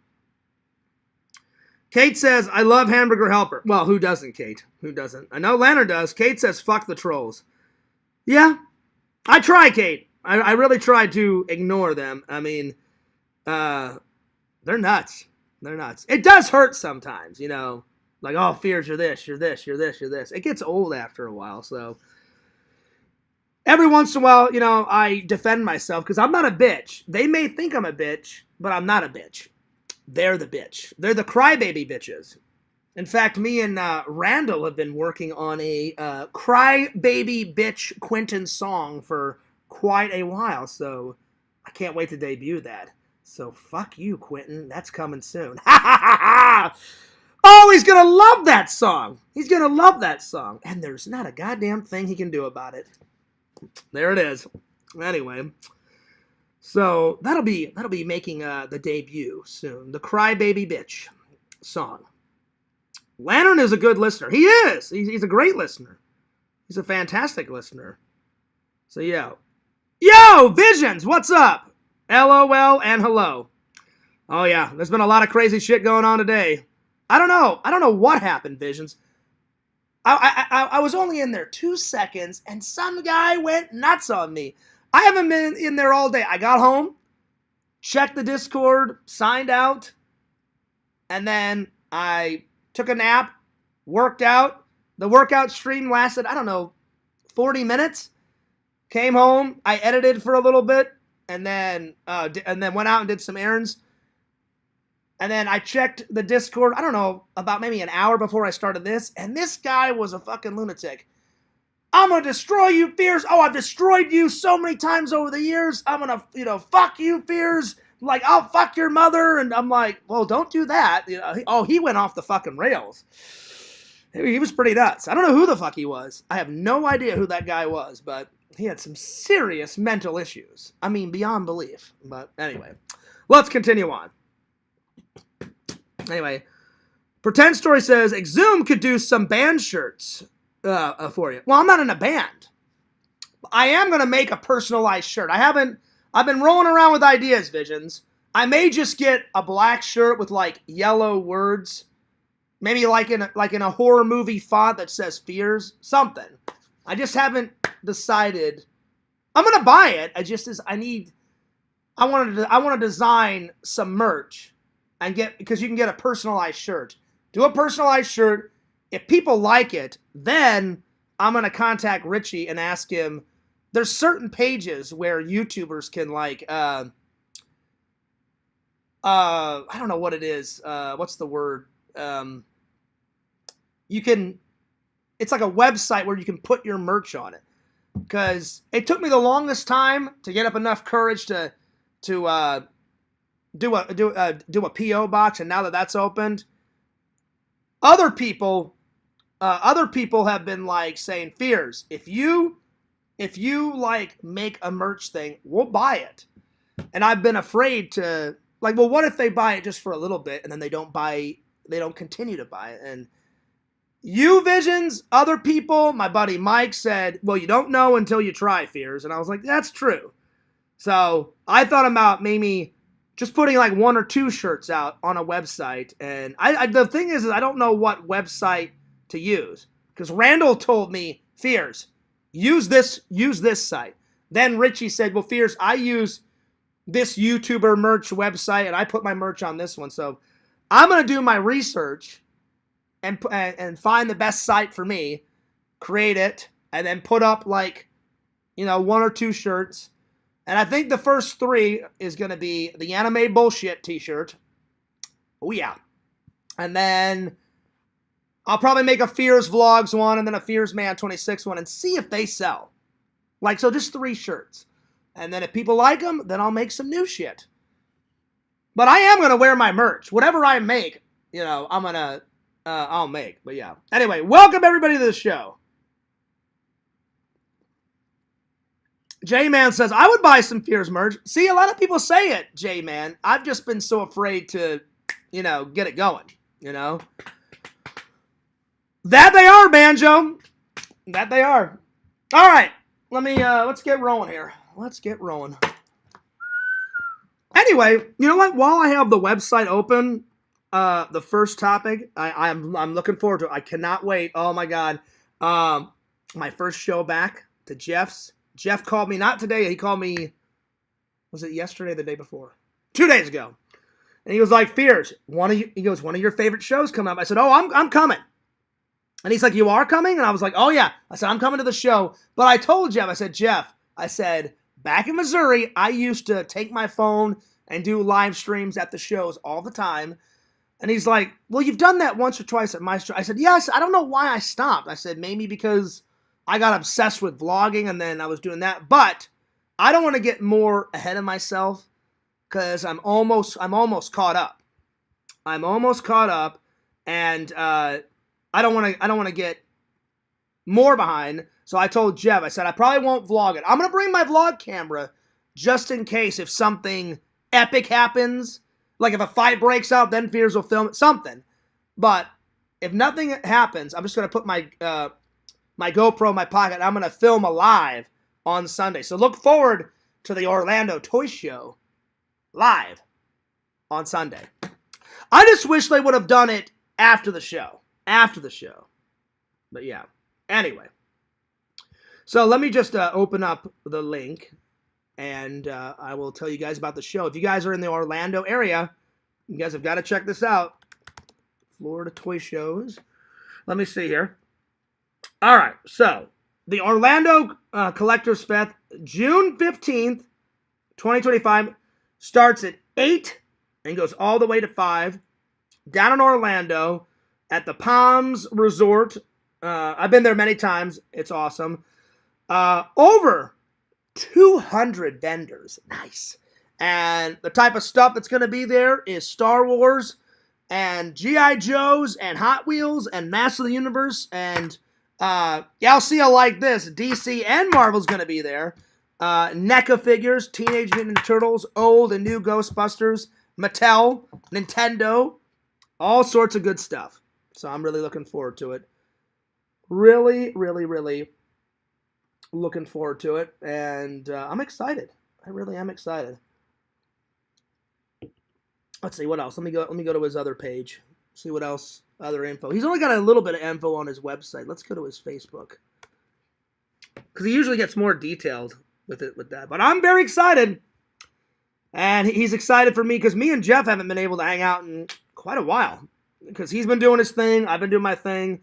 A: Kate says, I love Hamburger Helper. Well, who doesn't, Kate? Who doesn't? I know Lantern does. Kate says, fuck the trolls. Yeah, I try, Kate. I really try to ignore them. I mean, they're nuts. They're nuts. It does hurt sometimes, you know. Like, oh, Fears, you're this. It gets old after a while, so. Every once in a while, you know, I defend myself because I'm not a bitch. They may think I'm a bitch, but I'm not a bitch. They're the bitch. They're the crybaby bitches. In fact, me and Randall have been working on a crybaby bitch Quentin song for quite a while, so I can't wait to debut that. So fuck you, Quentin. That's coming soon. Ha ha ha ha! Oh, he's gonna love that song. He's gonna love that song. And there's not a goddamn thing he can do about it. There it is. Anyway. So that'll be making the debut soon. The Crybaby Bitch song. Lantern is a good listener. He is. He's a great listener. He's a fantastic listener. So yeah. Yo, Visions, what's up? LOL and hello. Oh yeah, there's been a lot of crazy shit going on today. I don't know what happened, Visions. I was only in there 2 seconds, and some guy went nuts on me. I haven't been in there all day. I got home, checked the Discord, signed out, and then I took a nap, worked out. The workout stream lasted, I don't know, 40 minutes. Came home, I edited for a little bit, and then went out and did some errands. And then I checked the Discord, I don't know, about maybe an hour before I started this, and this guy was a fucking lunatic. I'm gonna destroy you, Fears. Oh, I've destroyed you so many times over the years. I'm gonna, fuck you, Fears. Like, I'll fuck your mother. And I'm like, well, don't do that. He went off the fucking rails. He was pretty nuts. I don't know who the fuck he was. I have no idea who that guy was, but he had some serious mental issues. I mean, beyond belief. But anyway, let's continue on. Anyway, Pretend Story says, Exhume could do some band shirts for you. Well, I'm not in a band. I am going to make a personalized shirt. I've been rolling around with ideas, Visions. I may just get a black shirt with like yellow words. Maybe like in a horror movie font that says Fears. Something. I just haven't decided. I'm going to buy it. I want to design some merch. Because you can get a personalized shirt. Do a personalized shirt. If people like it, then I'm going to contact Richie and ask him. There's certain pages where YouTubers can I don't know what it is. What's the word? It's like a website where you can put your merch on it. Because it took me the longest time to get up enough courage to do a PO box, and now that that's opened, other people have been like saying, Fears, if you like make a merch thing, we'll buy it. And I've been afraid to well, what if they buy it just for a little bit and then they don't continue to buy it? And you, Visions, other people, my buddy Mike said, well, you don't know until you try, Fears. And I was like, that's true. So I thought about maybe just putting like 1 or 2 shirts out on a website. And the thing is I don't know what website to use. Because Randall told me, Fears, use this site. Then Richie said, well, Fears, I use this YouTuber merch website and I put my merch on this one. So I'm going to do my research and find the best site for me, create it, and then put up 1 or 2 shirts. And I think the first 3 is going to be the Anime Bullshit t-shirt. Oh, yeah. And then I'll probably make a Fears Vlogs one and then a Fears Man 26 one and see if they sell. So just 3 shirts. And then if people like them, then I'll make some new shit. But I am going to wear my merch. Whatever I make, I'm going to, I'll make. But yeah. Anyway, welcome everybody to the show. J-Man says, I would buy some Fears merch. See, a lot of people say it, J-Man. I've just been so afraid to, get it going, That they are, Banjo. That they are. All right. Let's get rolling here. Let's get rolling. Anyway, you know what? While I have the website open, the first topic, I'm looking forward to it. I cannot wait. Oh, my God. My first show back to Jeff's. Jeff called me, not today, he called me, was it yesterday or the day before? 2 days ago. And he was like, Fears, one of your favorite shows come up. I said, oh, I'm coming. And he's like, you are coming? And I was like, oh yeah. I said, I'm coming to the show. But I told Jeff, I said, back in Missouri, I used to take my phone and do live streams at the shows all the time. And he's like, well, you've done that once or twice at my show. I said, yes, I don't know why I stopped. I said, maybe because I got obsessed with vlogging and then I was doing that. But I don't want to get more ahead of myself because I'm almost caught up. I'm almost caught up, and I don't want to get more behind. So I told Jeff, I said, I probably won't vlog it. I'm going to bring my vlog camera just in case if something epic happens. Like if a fight breaks out, then Fears will film it, something. But if nothing happens, I'm just going to put my my GoPro in my pocket, and I'm going to film a live on Sunday. So look forward to the Orlando Toy Show live on Sunday. I just wish they would have done it after the show. After the show. But yeah. Anyway. So let me just open up the link, and I will tell you guys about the show. If you guys are in the Orlando area, you guys have got to check this out. Florida Toy Shows. Let me see here. All right. So the Orlando Collector's Fest, June 15th, 2025, starts at 8 and goes all the way to 5 down in Orlando at the Palms Resort. I've been there many times. It's awesome. Over 200 vendors. Nice. And the type of stuff that's going to be there is Star Wars and G.I. Joes and Hot Wheels and Master of the Universe. And y'all see I like this. DC and Marvel's going to be there. NECA figures, Teenage Mutant Ninja Turtles, old and new Ghostbusters, Mattel, Nintendo, all sorts of good stuff. So I'm really looking forward to it. Really, really, really looking forward to it. And I'm excited. I really am excited. Let's see what else. Let me go to his other page. See what else, other info. He's only got a little bit of info on his website. Let's go to his Facebook, because he usually gets more detailed with that. But I'm very excited, and he's excited for me because me and Jeff haven't been able to hang out in quite a while because he's been doing his thing. I've been doing my thing.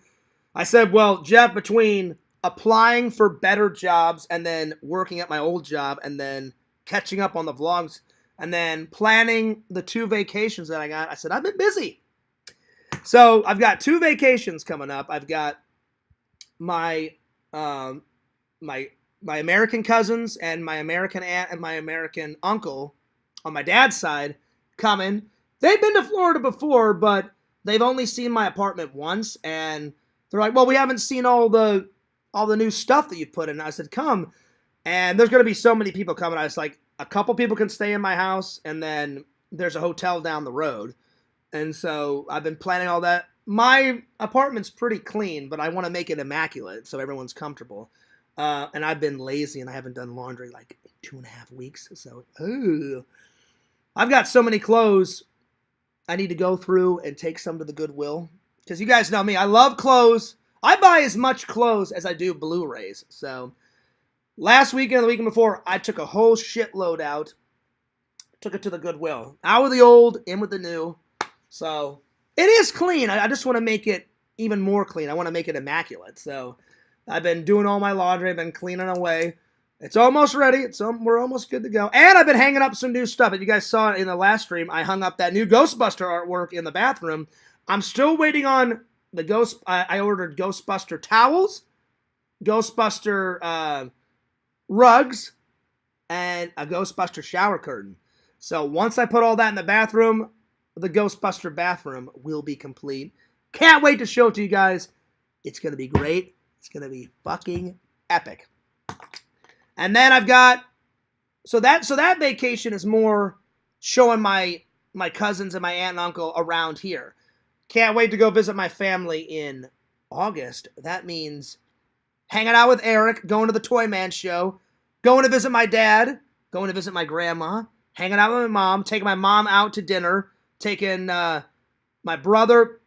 A: I said, well, Jeff, between applying for better jobs and then working at my old job and then catching up on the vlogs and then planning the 2 vacations that I got, I said, I've been busy. So I've got 2 vacations coming up. I've got my my American cousins and my American aunt and my American uncle on my dad's side coming. They've been to Florida before, but they've only seen my apartment once, and they're like, well, we haven't seen all the new stuff that you put in. I said, come. And there's going to be so many people coming. I was like, a couple people can stay in my house, and then there's a hotel down the road. And so I've been planning all that. My apartment's pretty clean, but I want to make it immaculate so everyone's comfortable. And I've been lazy, and I haven't done laundry like 2.5 weeks. So, I've got so many clothes I need to go through and take some to the Goodwill. Because you guys know me, I love clothes. I buy as much clothes as I do Blu-rays. So last weekend and the weekend before, I took a whole shitload out. Took it to the Goodwill. Out with the old, in with the new. So it is clean. I just want to make it even more clean. I want to make it immaculate. So I've been doing all my laundry. I've been cleaning away. It's almost ready. We're almost good to go. And I've been hanging up some new stuff. If you guys saw it in the last stream, I hung up that new Ghostbuster artwork in the bathroom. I'm still waiting on the I ordered Ghostbuster towels, Ghostbuster rugs, and a Ghostbuster shower curtain. So once I put all that in the bathroom, the Ghostbuster bathroom will be complete. Can't wait to show it to you guys. It's going to be great. It's going to be fucking epic. And then I've got, so that vacation is more showing my cousins and my aunt and uncle around here. Can't wait to go visit my family in August. That means hanging out with Eric, going to the Toy Man show, going to visit my dad, going to visit my grandma, hanging out with my mom, taking my mom out to dinner, taking my brother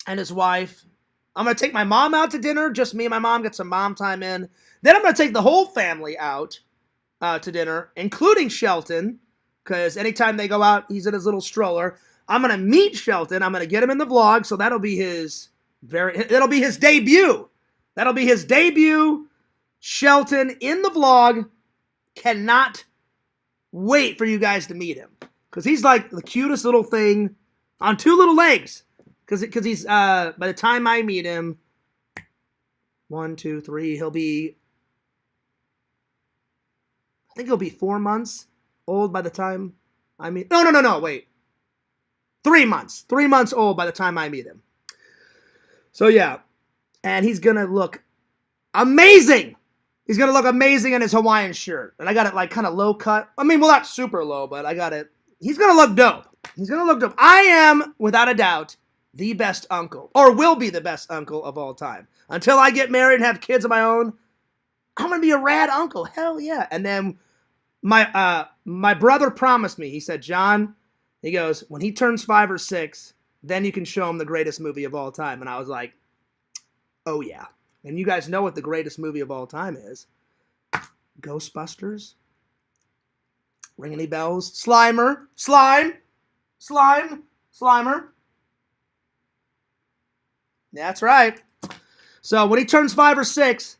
A: and his wife. I'm going to take my mom out to dinner, just me and my mom, get some mom time in. Then I'm going to take the whole family out to dinner, including Shelton, because anytime they go out, he's in his little stroller. I'm going to meet Shelton. I'm going to get him in the vlog, so that'll be his debut. That'll be his debut. Shelton in the vlog. Cannot wait for you guys to meet him, because he's like the cutest little thing on 2 little legs. Because he's, by the time I meet him, 1, 2, 3, he'll be, I think he'll be 4 months old by the time I meet, no, wait. 3 months. 3 months old by the time I meet him. So yeah, and he's going to look amazing. He's going to look amazing in his Hawaiian shirt. And I got it like kind of low cut. I mean, well, not super low, but I got it. He's going to look dope. He's going to look dope. I am, without a doubt, the best uncle, or will be the best uncle of all time. Until I get married and have kids of my own, I'm going to be a rad uncle. Hell yeah. And then my brother promised me, he said, John, he goes, when he turns 5 or 6, then you can show him the greatest movie of all time. And I was like, oh yeah. And you guys know what the greatest movie of all time is. Ghostbusters. Ring any bells? Slimer. Slime. Slimer. That's right. So when he turns 5 or 6,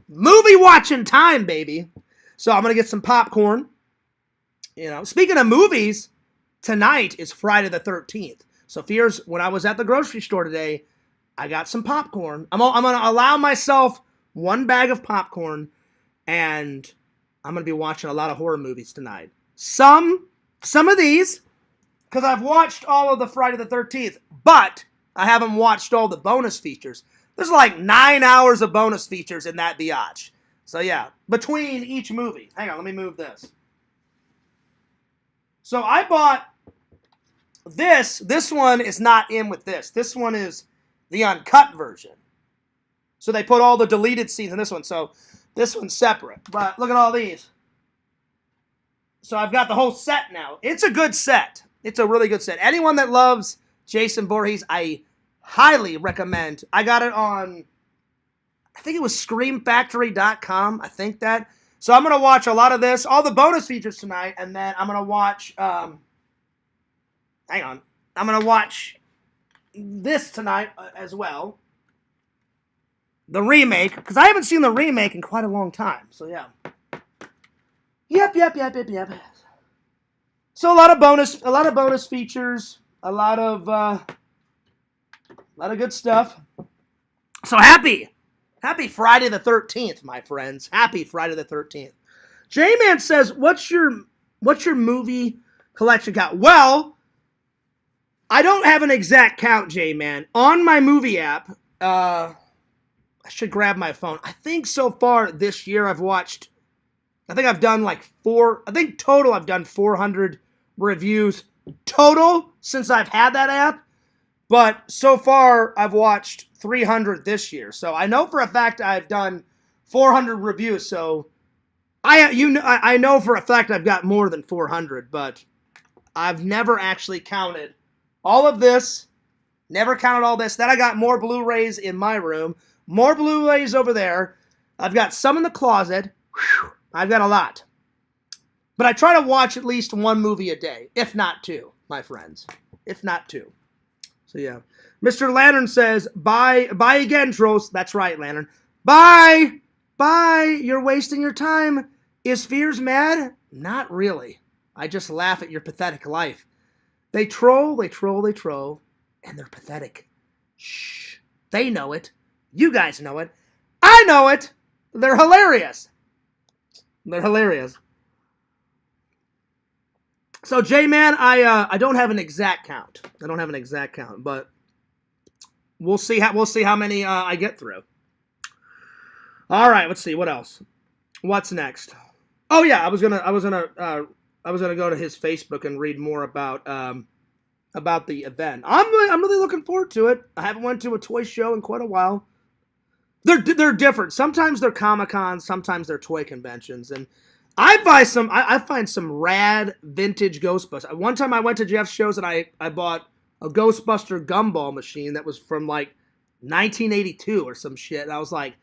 A: movie watching time, baby. So I'm going to get some popcorn. You know, speaking of movies, tonight is Friday the 13th. So fears, when I was at the grocery store today, I got some popcorn. I'm going to allow myself 1 bag of popcorn, and I'm going to be watching a lot of horror movies tonight. Some of these, because I've watched all of the Friday the 13th, but I haven't watched all the bonus features. There's like 9 hours of bonus features in that biatch. So yeah, between each movie. Hang on, let me move this. So I bought this. This one is not in with this. This one is the uncut version. So they put all the deleted scenes in this one. So this one's separate. But look at all these. So I've got the whole set now. It's a good set. It's a really good set. Anyone that loves Jason Voorhees, I highly recommend. I got it on, I think it was screamfactory.com. I think that. So I'm going to watch a lot of this, all the bonus features tonight, and then I'm going to watch, hang on, I'm going to watch this tonight as well. The remake, because I haven't seen the remake in quite a long time. So yeah. Yep. So a lot of bonus features, a lot of good stuff. So happy Friday the 13th, my friends. Happy Friday the 13th. J-Man says, what's your movie collection count? Well, I don't have an exact count, J-Man. On my movie app, I should grab my phone. I think so far this year I've done like total I've done 400 reviews total since I've had that app. But so far I've watched 300 this year. So I know for a fact I've done 400 reviews. So I know for a fact I've got more than 400, but I've never actually counted all of this. Never counted all this. Then I got more Blu-rays in my room. More Blu-rays over there. I've got some in the closet. Whew, I've got a lot. But I try to watch at least 1 movie a day, if not 2, my friends. If not 2. So yeah. Mr. Lantern says, bye again, trolls. That's right, Lantern. Bye. You're wasting your time. Is Fears mad? Not really. I just laugh at your pathetic life. They troll, and they're pathetic. Shh. They know it. You guys know it. I know it. They're hilarious. So, J-Man, I don't have an exact count. But we'll see how many I get through. All right, let's see what else. What's next? Oh yeah, I was gonna go to his Facebook and read more about the event. I'm really looking forward to it. I haven't went to a toy show in quite a while. They're different. Sometimes they're Comic-Cons, sometimes they're toy conventions, and I find some rad vintage Ghostbusters. One time I went to Jeff's shows and I bought a Ghostbuster gumball machine that was from like 1982 or some shit. And I was like,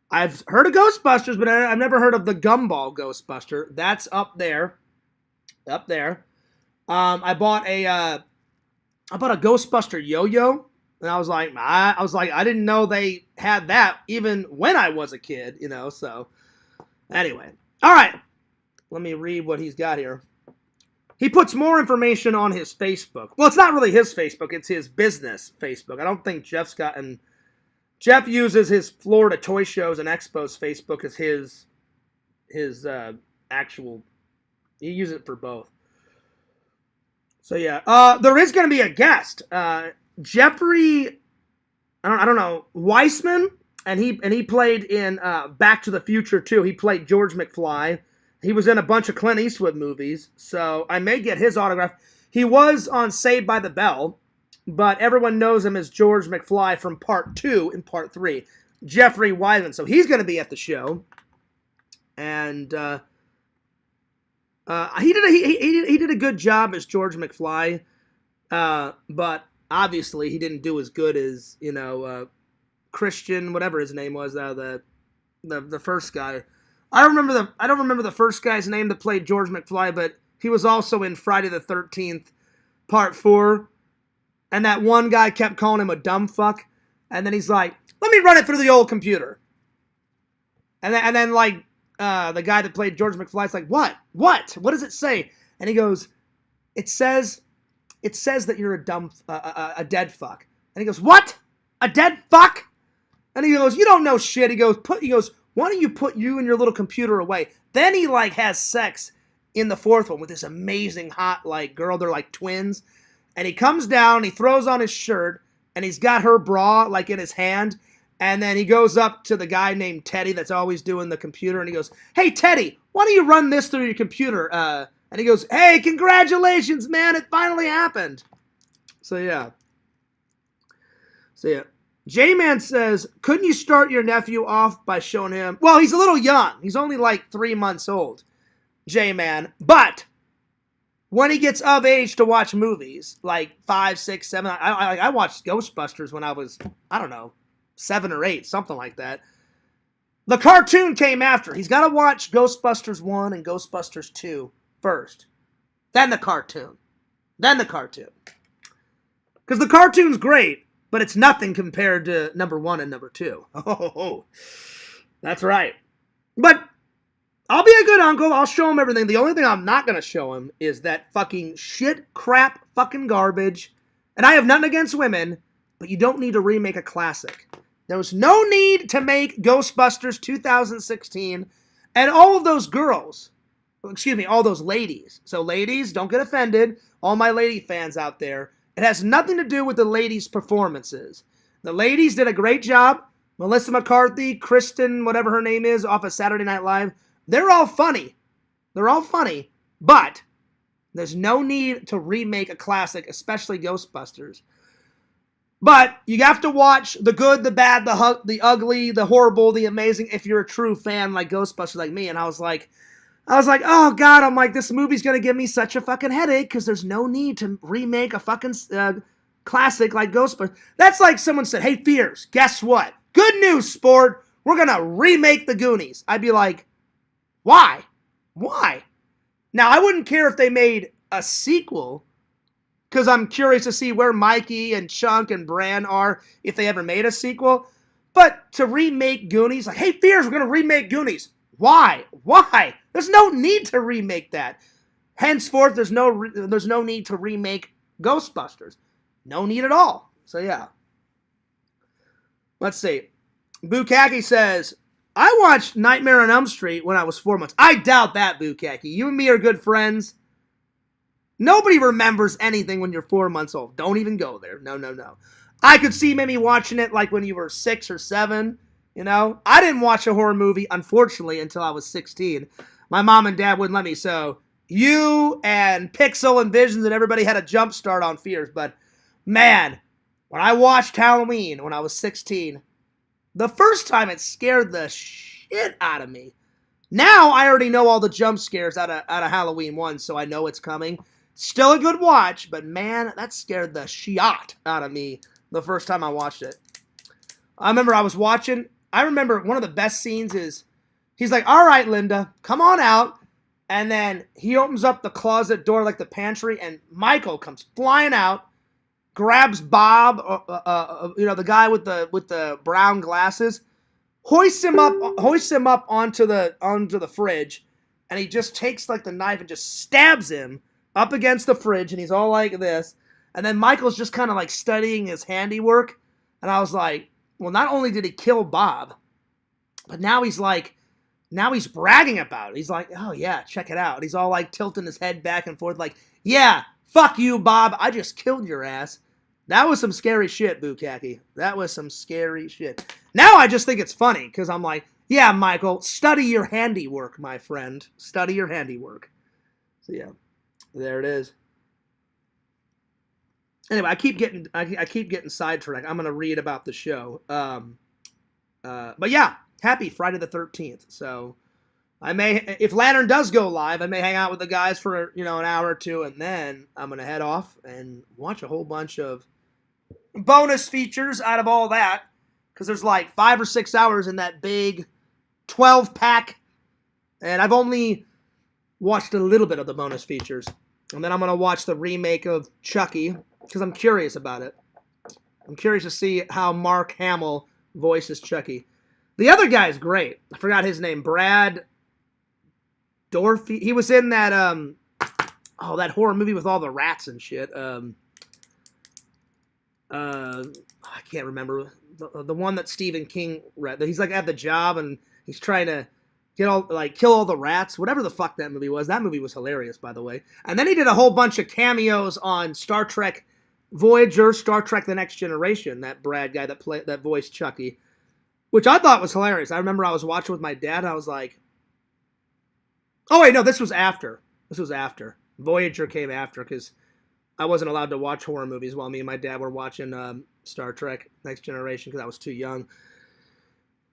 A: I've heard of Ghostbusters, but I've never heard of the gumball Ghostbuster. That's up there. I bought a Ghostbuster yo-yo, and I was like, I didn't know they had that even when I was a kid, you know. So anyway. All right, let me read what he's got here. He puts more information on his Facebook. Well, it's not really his Facebook, it's his business Facebook. I don't think Jeff's gotten... Jeff uses his Florida Toy Shows and Expos Facebook as his actual... He uses it for both. So yeah, there is going to be a guest. Jeffrey, I don't know, Weissman... And he played in Back to the Future, too. He played George McFly. He was in a bunch of Clint Eastwood movies, so I may get his autograph. He was on Saved by the Bell, but everyone knows him as George McFly from Part 2 and Part 3. Jeffrey Weissman, so he's going to be at the show. And he did a good job as George McFly, but obviously he didn't do as good as, Christian, whatever his name was, the first guy. I don't remember the first guy's name that played George McFly, but he was also in Friday the 13th, Part 4. And that one guy kept calling him a dumb fuck. And then he's like, let me run it through the old computer. And then the guy that played George McFly's like, what? What does it say? And he goes, it says that you're a dead fuck. And he goes, what? A dead fuck? And he goes, you don't know shit. He goes, why don't you put you and your little computer away? Then he has sex in the fourth one with this amazing hot girl. They're like twins. And he comes down, he throws on his shirt, and he's got her bra in his hand. And then he goes up to the guy named Teddy that's always doing the computer, and he goes, hey, Teddy, why don't you run this through your computer? And he goes, hey, congratulations, man, it finally happened. So yeah. J-Man says, couldn't you start your nephew off by showing him... Well, he's a little young. He's only 3 months old, J-Man. But when he gets of age to watch movies, 5, 6, 7... I watched Ghostbusters when I was, 7 or 8, something like that. The cartoon came after. He's got to watch Ghostbusters 1 and Ghostbusters 2 first. Then the cartoon. Because the cartoon's great, but it's nothing compared to number 1 and number 2. Oh, that's right. But I'll be a good uncle. I'll show him everything. The only thing I'm not going to show him is that fucking shit, crap, fucking garbage. And I have nothing against women, but you don't need to remake a classic. There was no need to make Ghostbusters 2016 and all of those girls. Excuse me, all those ladies. So ladies, don't get offended. All my lady fans out there. It has nothing to do with the ladies' performances. The ladies did a great job. Melissa McCarthy, Kristen, whatever her name is, off of Saturday Night Live. They're all funny. But there's no need to remake a classic, especially Ghostbusters. But you have to watch the good, the bad, the ugly, the horrible, the amazing, if you're a true fan like Ghostbusters like me. And I was like, oh God, I'm like, this movie's going to give me such a fucking headache because there's no need to remake a fucking classic like Ghostbusters. That's like someone said, hey, Fears, guess what? Good news, sport. We're going to remake the Goonies. I'd be like, why? Now, I wouldn't care if they made a sequel because I'm curious to see where Mikey and Chunk and Bran are if they ever made a sequel. But to remake Goonies, like, hey, Fears, we're going to remake Goonies. Why? There's no need to remake that. Henceforth, there's no need to remake Ghostbusters. No need at all. So yeah. Let's see. Bukaki says, I watched Nightmare on Elm Street when I was 4 months. I doubt that, Bukaki. You and me are good friends. Nobody remembers anything when you're 4 months old. Don't even go there. No. I could see maybe watching it when you were 6 or 7. I didn't watch a horror movie, unfortunately, until I was 16. My mom and dad wouldn't let me, so you and Pixel and Visions and everybody had a jump start on Fears. But, man, when I watched Halloween when I was 16, the first time it scared the shit out of me. Now I already know all the jump scares out of Halloween 1, so I know it's coming. Still a good watch, but, man, that scared the shit out of me the first time I watched it. I remember one of the best scenes is, he's like, all right, Linda, come on out. And then he opens up the closet door, the pantry, and Michael comes flying out, grabs Bob, the guy with the brown glasses, hoists him up onto the fridge, and he just takes the knife and just stabs him up against the fridge, and he's all like this. And then Michael's just kind of studying his handiwork, and I was like, well, not only did he kill Bob, but now he's bragging about it. He's like, oh yeah, check it out. He's all tilting his head back and forth yeah, fuck you, Bob. I just killed your ass. That was some scary shit, Bukaki. That was some scary shit. Now I just think it's funny because I'm like, yeah, Michael, study your handiwork, my friend. Study your handiwork. So yeah, there it is. Anyway, I keep getting sidetracked. I'm gonna read about the show. But yeah, happy Friday the 13th. So I may, if Lantern does go live, I may hang out with the guys for an hour or two, and then I'm gonna head off and watch a whole bunch of bonus features out of all that. because there's like 5 or 6 hours in that big 12-pack, and I've only watched a little bit of the bonus features. And then I'm going to watch the remake of Chucky, because I'm curious about it. I'm curious to see how Mark Hamill voices Chucky. The other guy's great. I forgot his name. Brad Dorffy. He was in that that horror movie with all the rats and shit. I can't remember the one that Stephen King read. He's like at the job and he's trying to kill all the rats. Whatever the fuck that movie was. That movie was hilarious, by the way. And then he did a whole bunch of cameos on Star Trek Voyager, Star Trek: The Next Generation. That Brad guy that voiced Chucky, which I thought was hilarious. I remember I was watching with my dad. And I was like, "Oh wait, no, this was after. Voyager came after because I wasn't allowed to watch horror movies while me and my dad were watching Star Trek: Next Generation because I was too young.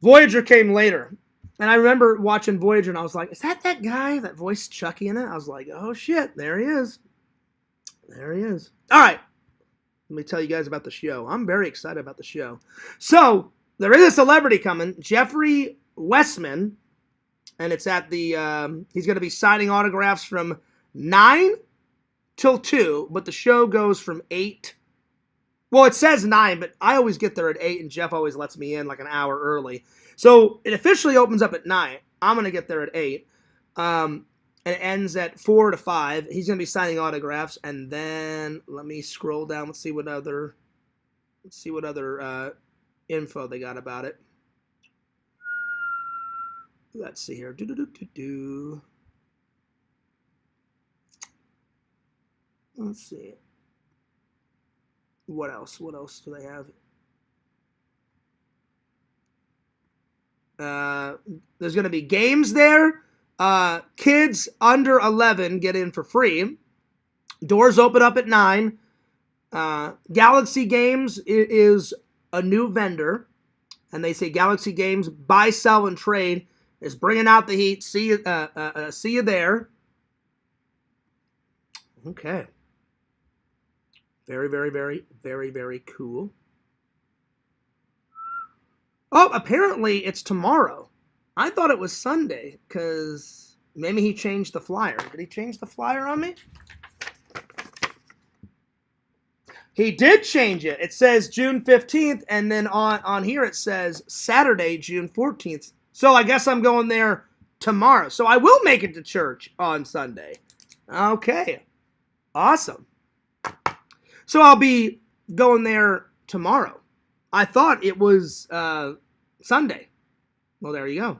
A: Voyager came later." And I remember watching Voyager, and I was like, is that guy that voiced Chucky in it? I was like, oh, shit, there he is. There he is. All right, let me tell you guys about the show. I'm very excited about the show. So, there is a celebrity coming, Jeffrey Westman, and it's at the, he's going to be signing autographs from 9 till 2, but the show goes from 8. Well, it says 9, but I always get there at 8, and Jeff always lets me in like an hour early. So it officially opens up at 9. I'm going to get there at 8. And it ends at 4 to 5. He's going to be signing autographs. And then let me scroll down. Let's see what other info they got about it. Let's see here. Let's see. What else do they have? There's going to be games there. Kids under 11 get in for free. Doors open up at 9. Galaxy Games is a new vendor. And they say Galaxy Games, buy, sell, and trade is bringing out the heat. See you there. Okay. Very, very, very, very, very cool. Oh, apparently it's tomorrow. I thought it was Sunday, because maybe he changed the flyer. Did he change the flyer on me? He did change it. It says June 15th, and then on here it says Saturday, June 14th. So I guess I'm going there tomorrow. So I will make it to church on Sunday. Okay. Awesome. So I'll be going there tomorrow. I thought it was Sunday. Well, there you go.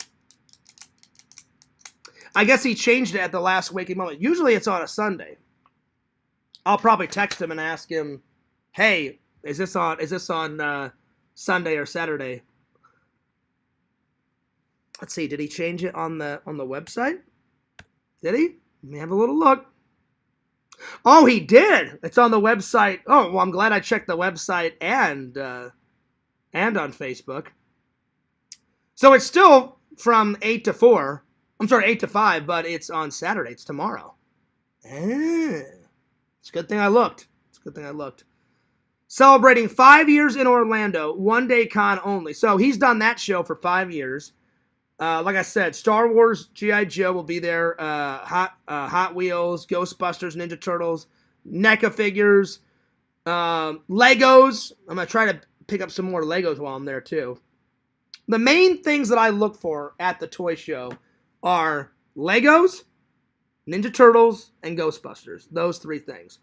A: I guess he changed it at the last waking moment. Usually it's on a Sunday. I'll probably text him and ask him, hey, is this on Sunday or Saturday? Let's see, did he change it on the website? Did he? Let me have a little look. Oh, he did. It's on the website. Oh, well, I'm glad I checked the website and on Facebook. So it's still from 8 to 4. I'm sorry, 8 to 5, but it's on Saturday. It's tomorrow. It's a good thing I looked. Celebrating 5 years in Orlando, one-day con only. So he's done that show for 5 years. Like I said, Star Wars, G.I. Joe will be there. Hot Wheels, Ghostbusters, Ninja Turtles, NECA figures, Legos. I'm going to try to pick up some more Legos while I'm there too. The main things that I look for at the toy show are Legos, Ninja Turtles, and Ghostbusters. Those 3 things.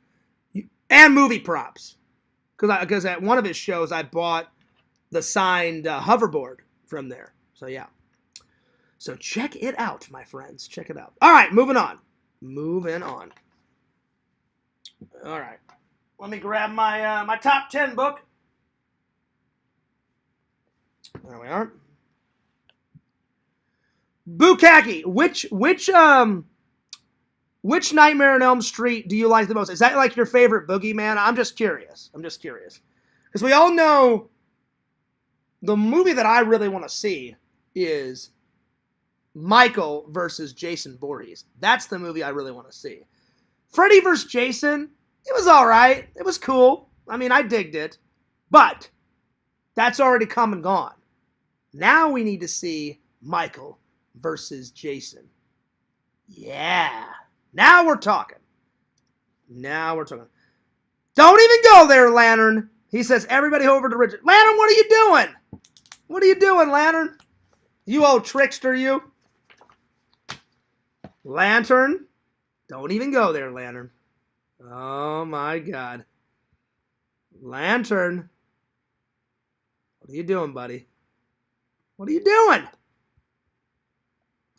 A: And movie props. Because at one of his shows, I bought the signed hoverboard from there. So, yeah. So, check it out, my friends. Check it out. All right, moving on. All right. Let me grab my top 10 book. There we are. Bukkake. Which Nightmare on Elm Street do you like the most? Is that like your favorite boogeyman? I'm just curious. Because we all know the movie that I really want to see is Michael versus Jason Voorhees. That's the movie I really want to see. Freddy vs. Jason, it was all right. It was cool. I mean, I digged it. But That's already come and gone. Now we need to see Michael versus Jason. Yeah. Now we're talking. Don't even go there, Lantern. He says, everybody over to Richard. Lantern, what are you doing? What are you doing, Lantern? You old trickster, you. Lantern. Don't even go there, Lantern. Oh, my God. Lantern. What are you doing, buddy? What are you doing?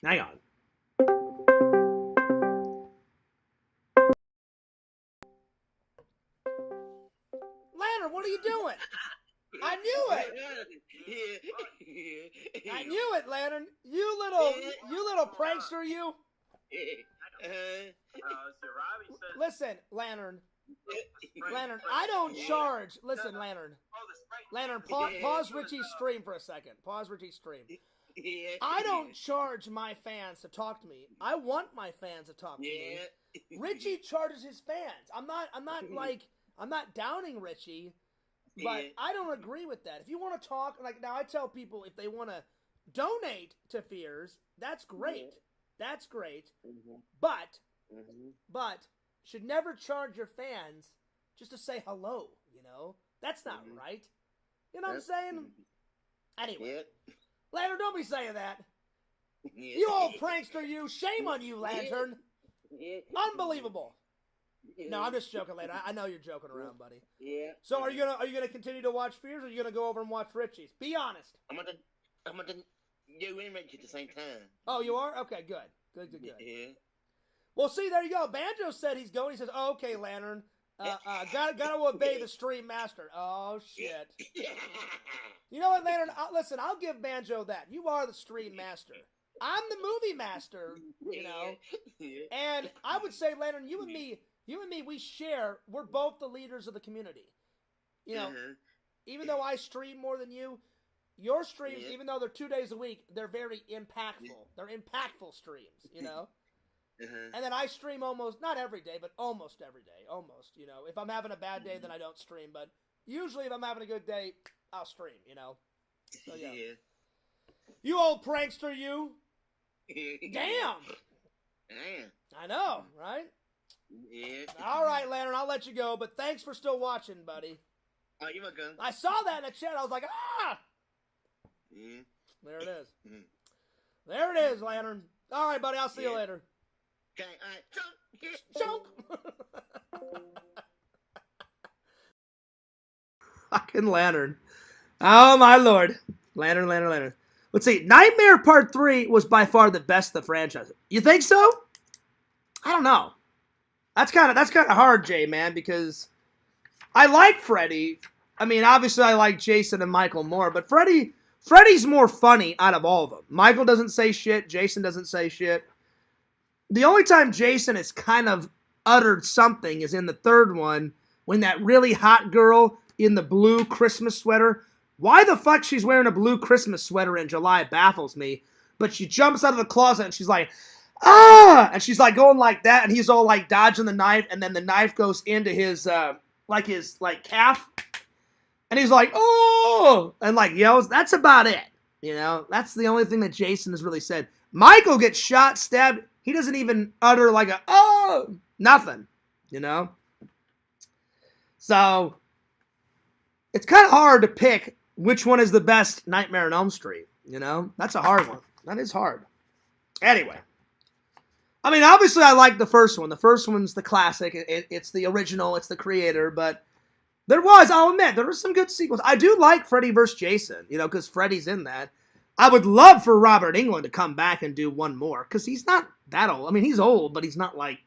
A: Hang on. Lantern, what are you doing? I knew it. I knew it, Lantern. You little prankster, you. Listen, Lantern. Lantern, I don't charge. Listen, Lantern. Lantern, pause Richie's stream for a second. Pause Richie's stream. I don't charge my fans to talk to me. I want my fans to talk to me. Richie charges his fans. I'm not downing Richie, but I don't agree with that. If you want to talk, like now I tell people if they want to donate to Fears, that's great. That's great. But should never charge your fans just to say hello, you know? That's not right. You know what I'm saying? Anyway. Lantern, don't be saying that. You old prankster, you. Shame on you, Lantern. Unbelievable. No, I'm just joking, Lantern. I know you're joking around, buddy.
B: Yeah.
A: So are you gonna continue to watch Fears, or are you gonna go over and watch Richie's? Be honest.
B: I'm gonna do and Richie at the same time.
A: Oh, you are? Okay, good. Good.
B: Yeah.
A: Well, see, there you go. Banjo said he's going. He says, oh, okay, Lantern. Gotta obey the stream master. Oh, shit. You know what, Lantern? Listen, I'll give Banjo that. You are the stream master. I'm the movie master, you know. And I would say, Lantern, you and me, we share. We're both the leaders of the community. You know, even though I stream more than you, your streams, even though they're 2 days a week, they're very impactful. They're impactful streams, you know. And then I stream almost, not every day, but almost every day. Almost, you know. If I'm having a bad day, then I don't stream. But usually if I'm having a good day, I'll stream, you know. So, yeah. You old prankster, you. Damn. I know, right?
B: Yeah.
A: All right, Lantern, I'll let you go. But thanks for still watching, buddy.
B: Oh, you're welcome.
A: I saw that in the chat. I was like, ah. There it is. There it is, Lantern. All right, buddy. I'll see you later.
B: Okay,
A: Chunk. Fucking Lantern. Oh, my Lord. Lantern. Let's see. Nightmare Part 3 was by far the best of the franchise. You think so? I don't know. That's kind of hard, Jay, man, because I like Freddy. I mean, obviously I like Jason and Michael more, but Freddy's more funny out of all of them. Michael doesn't say shit. Jason doesn't say shit. The only time Jason has kind of uttered something is in the third one when that really hot girl in the blue Christmas sweater. Why the fuck she's wearing a blue Christmas sweater in July baffles me. But she jumps out of the closet and she's like, ah! And she's like going like that, and he's all like dodging the knife, and then the knife goes into his calf. And he's like, oh! And like yells. That's about it. You know, that's the only thing that Jason has really said. Michael gets shot, stabbed. He doesn't even utter like a, oh, nothing, you know? So, it's kind of hard to pick which one is the best Nightmare on Elm Street, you know? That's a hard one. That is hard. Anyway. I mean, obviously I like the first one. The first one's the classic. It's the original. It's the creator. But I'll admit, there were some good sequels. I do like Freddy vs. Jason, you know, because Freddy's in that. I would love for Robert Englund to come back and do one more, because he's not that old. I mean, he's old, but he's not like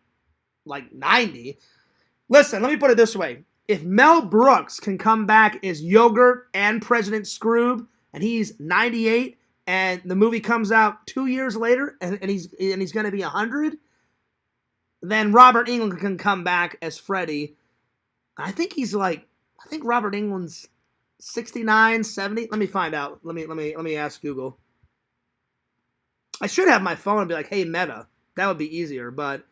A: 90. Listen, let me put it this way. If Mel Brooks can come back as Yogurt and President Scrooge, and he's 98, and the movie comes out 2 years later, and he's going to be 100, then Robert Englund can come back as Freddy. I think Robert Englund's 69, 70. Let me find out. Let me ask Google. I should have my phone and be like, hey, Meta. That would be easier. But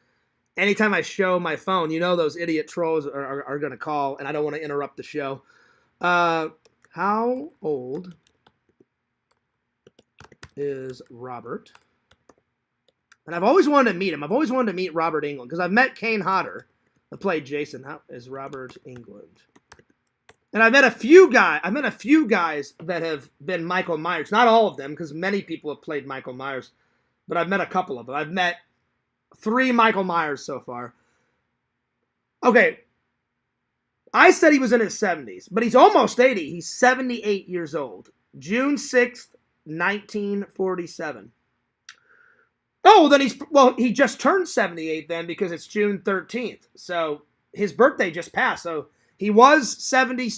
A: anytime I show my phone, you know those idiot trolls are going to call, and I don't want to interrupt the show. How old is Robert? And I've always wanted to meet him. I've always wanted to meet Robert Englund because I've met Kane Hodder, that played Jason. How is Robert Englund? And I've met a few guys that have been Michael Myers. Not all of them, because many people have played Michael Myers, but I've met a couple of them. I've met 3 Michael Myers so far. Okay, I said he was in his 70s, but he's almost 80. He's 78 years old. June 6th, 1947. Oh, then he just turned 78 then because it's June 13th. So his birthday just passed. So he was 70.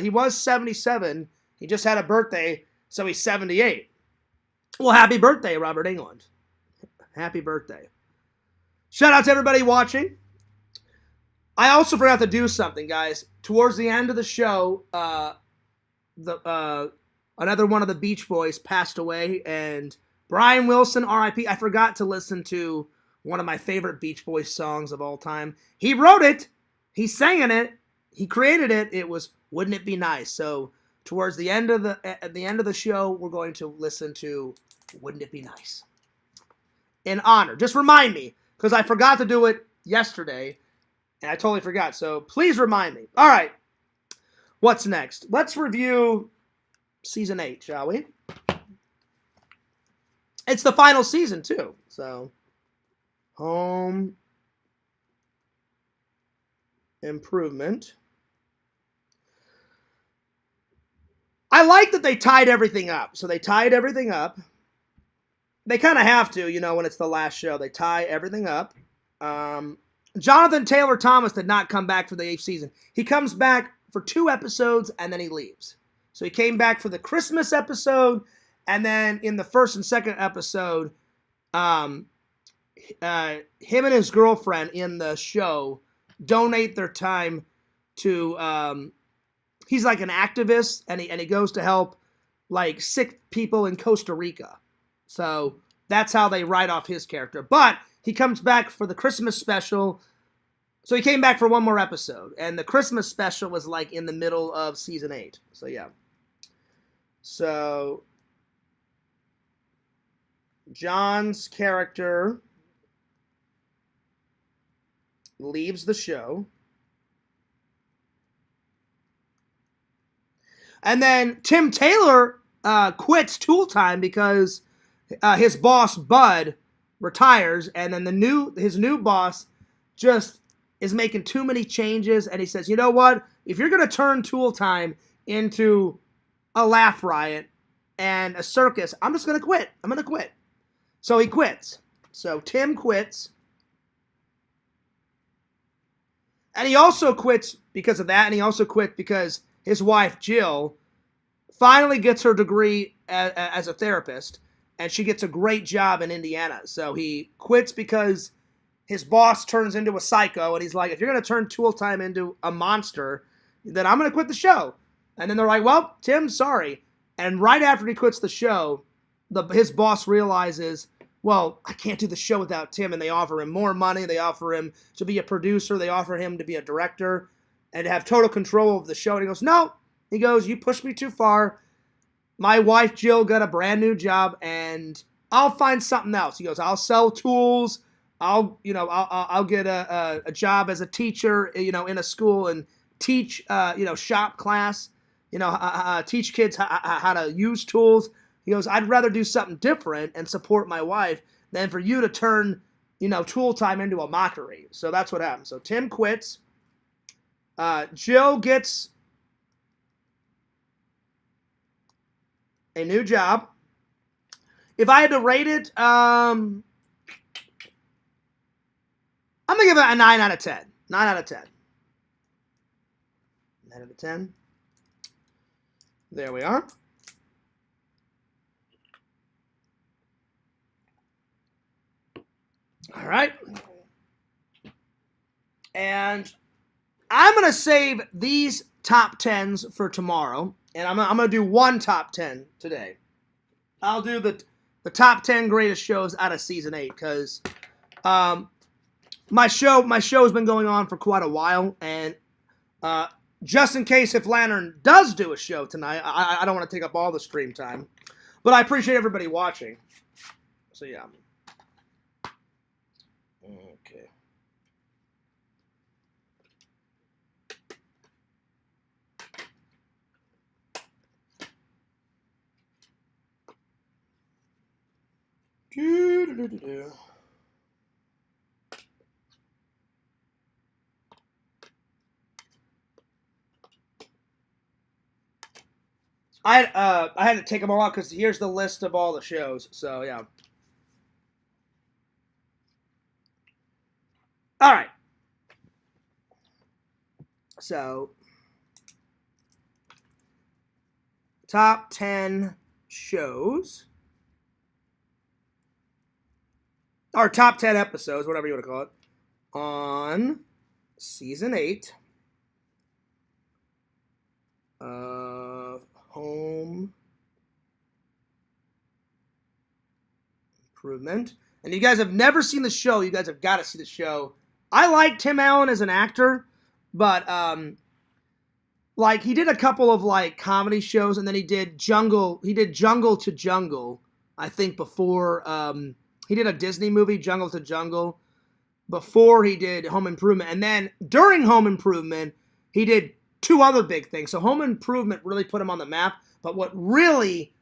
A: He was 77. He just had a birthday, so he's 78. Well, happy birthday, Robert Englund. Happy birthday. Shout out to everybody watching. I also forgot to do something, guys. Towards the end of the show, another one of the Beach Boys passed away, and Brian Wilson, R.I.P. I forgot to listen to one of my favorite Beach Boys songs of all time. He wrote it. He sang in it. He created it. It was "Wouldn't It Be Nice?" So towards the end of the show, we're going to listen to "Wouldn't It Be Nice?" in honor. Just remind me, because I forgot to do it yesterday, and I totally forgot. So please remind me. All right. What's next? Let's review season 8, shall we? It's the final season, too. So, Home Improvement. I like that they tied everything up. So they tied everything up. They kind of have to, when it's the last show. They tie everything up. Jonathan Taylor Thomas did not come back for the 8th season. He comes back for 2 episodes, and then he leaves. So he came back for the Christmas episode, and then in the 1st and 2nd episode, him and his girlfriend in the show donate their time to, he's like an activist, and he goes to help like sick people in Costa Rica. So that's how they write off his character. But he comes back for the Christmas special. So he came back for one more episode. And the Christmas special was like in the middle of season 8. So yeah. So John's character leaves the show. And then Tim Taylor quits Tool Time because his boss, Bud, retires. And then his new boss just is making too many changes. And he says, you know what? If you're going to turn Tool Time into a laugh riot and a circus, I'm just going to quit. I'm going to quit. So he quits. So Tim quits. And he also quits because of that. And he also quit because his wife, Jill, finally gets her degree as a therapist. And she gets a great job in Indiana. So he quits because his boss turns into a psycho. And he's like, if you're going to turn Tool Time into a monster, then I'm going to quit the show. And then they're like, well, Tim, sorry. And right after he quits the show, his boss realizes, well, I can't do the show without Tim. And they offer him more money. They offer him to be a producer. They offer him to be a director and to have total control of the show. And he goes, no. He goes, you pushed me too far. My wife, Jill, got a brand new job, and I'll find something else. He goes, I'll sell tools. I'll get a job as a teacher, in a school and teach, shop class, teach kids how to use tools. He goes, I'd rather do something different and support my wife than for you to turn, Tool Time into a mockery. So that's what happens. So Tim quits. Jill gets a new job. If I had to rate it, I'm going to give it a 9 out of 10. 9 out of 10. 9 out of 10. There we are. All right. And I'm going to save these top 10s for tomorrow. And I'm going to do one top 10 today. I'll do the top 10 greatest shows out of season 8 because my show has been going on for quite a while, and just in case if Lantern does do a show tonight, I don't want to take up all the stream time. But I appreciate everybody watching. So, yeah. Okay. I had to take them all out because here's the list of all the shows. So, yeah. All right. So, top 10 shows. Or top 10 episodes, whatever you want to call it. On season 8. Home Improvement. And you guys have never seen the show. You guys have got to see the show. I like Tim Allen as an actor, but like he did a couple of like comedy shows, and then he did Jungle to Jungle, I think before he did a Disney movie, Jungle to Jungle, before he did Home Improvement. And then during Home Improvement, he did 2 other big things. So Home Improvement really put him on the map, but what really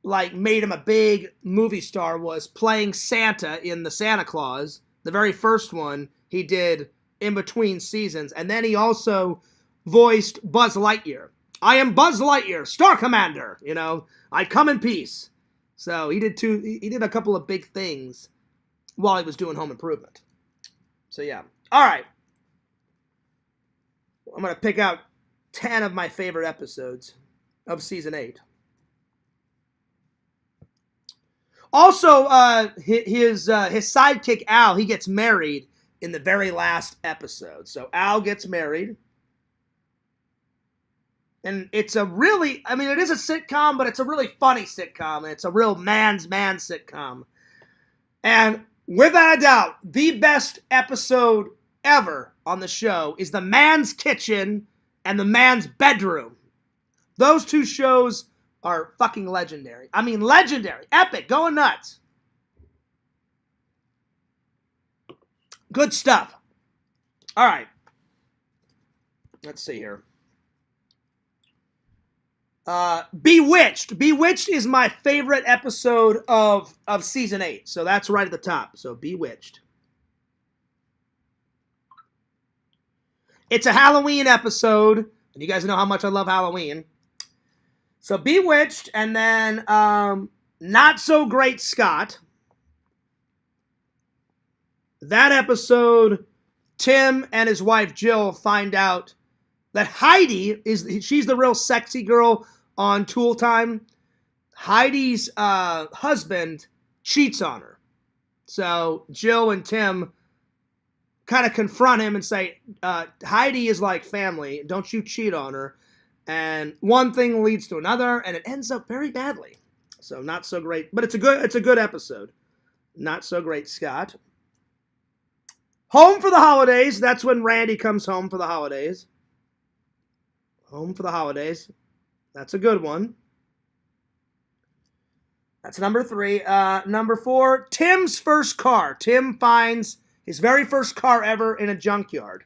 A: like made him a big movie star was playing Santa in the Santa Claus, the very first one he did in between seasons. And then he also voiced Buzz Lightyear. I am Buzz Lightyear, Star Commander, you know, I come in peace. So he did a couple of big things while he was doing Home Improvement. So yeah. All right. I'm going to pick out 10 of my favorite episodes of season 8. Also, his sidekick Al, he gets married in the very last episode. So Al gets married. And it's a really, I mean, it is a sitcom, but it's a really funny sitcom. It's a real man's man sitcom. And without a doubt, the best episode ever on the show is The Man's Kitchen and The Man's Bedroom. Those 2 shows are fucking legendary. I mean, legendary. Epic. Going nuts. Good stuff. All right. Let's see here. Bewitched. Bewitched is my favorite episode of season 8. So that's right at the top. So Bewitched. It's a Halloween episode. And you guys know how much I love Halloween. So Bewitched, and then Not So Great Scott. That episode, Tim and his wife Jill find out that Heidi she's the real sexy girl on Tool Time. Heidi's husband cheats on her. So Jill and Tim kind of confront him and say, Heidi is like family. Don't you cheat on her. And one thing leads to another, and it ends up very badly. So not so great, but it's a good episode. Not So Great Scott. Home for the Holidays. That's when Randy comes home for the holidays. Home for the Holidays. That's a good one. That's number 3. Number 4, Tim's first car. Tim finds his very first car ever in a junkyard.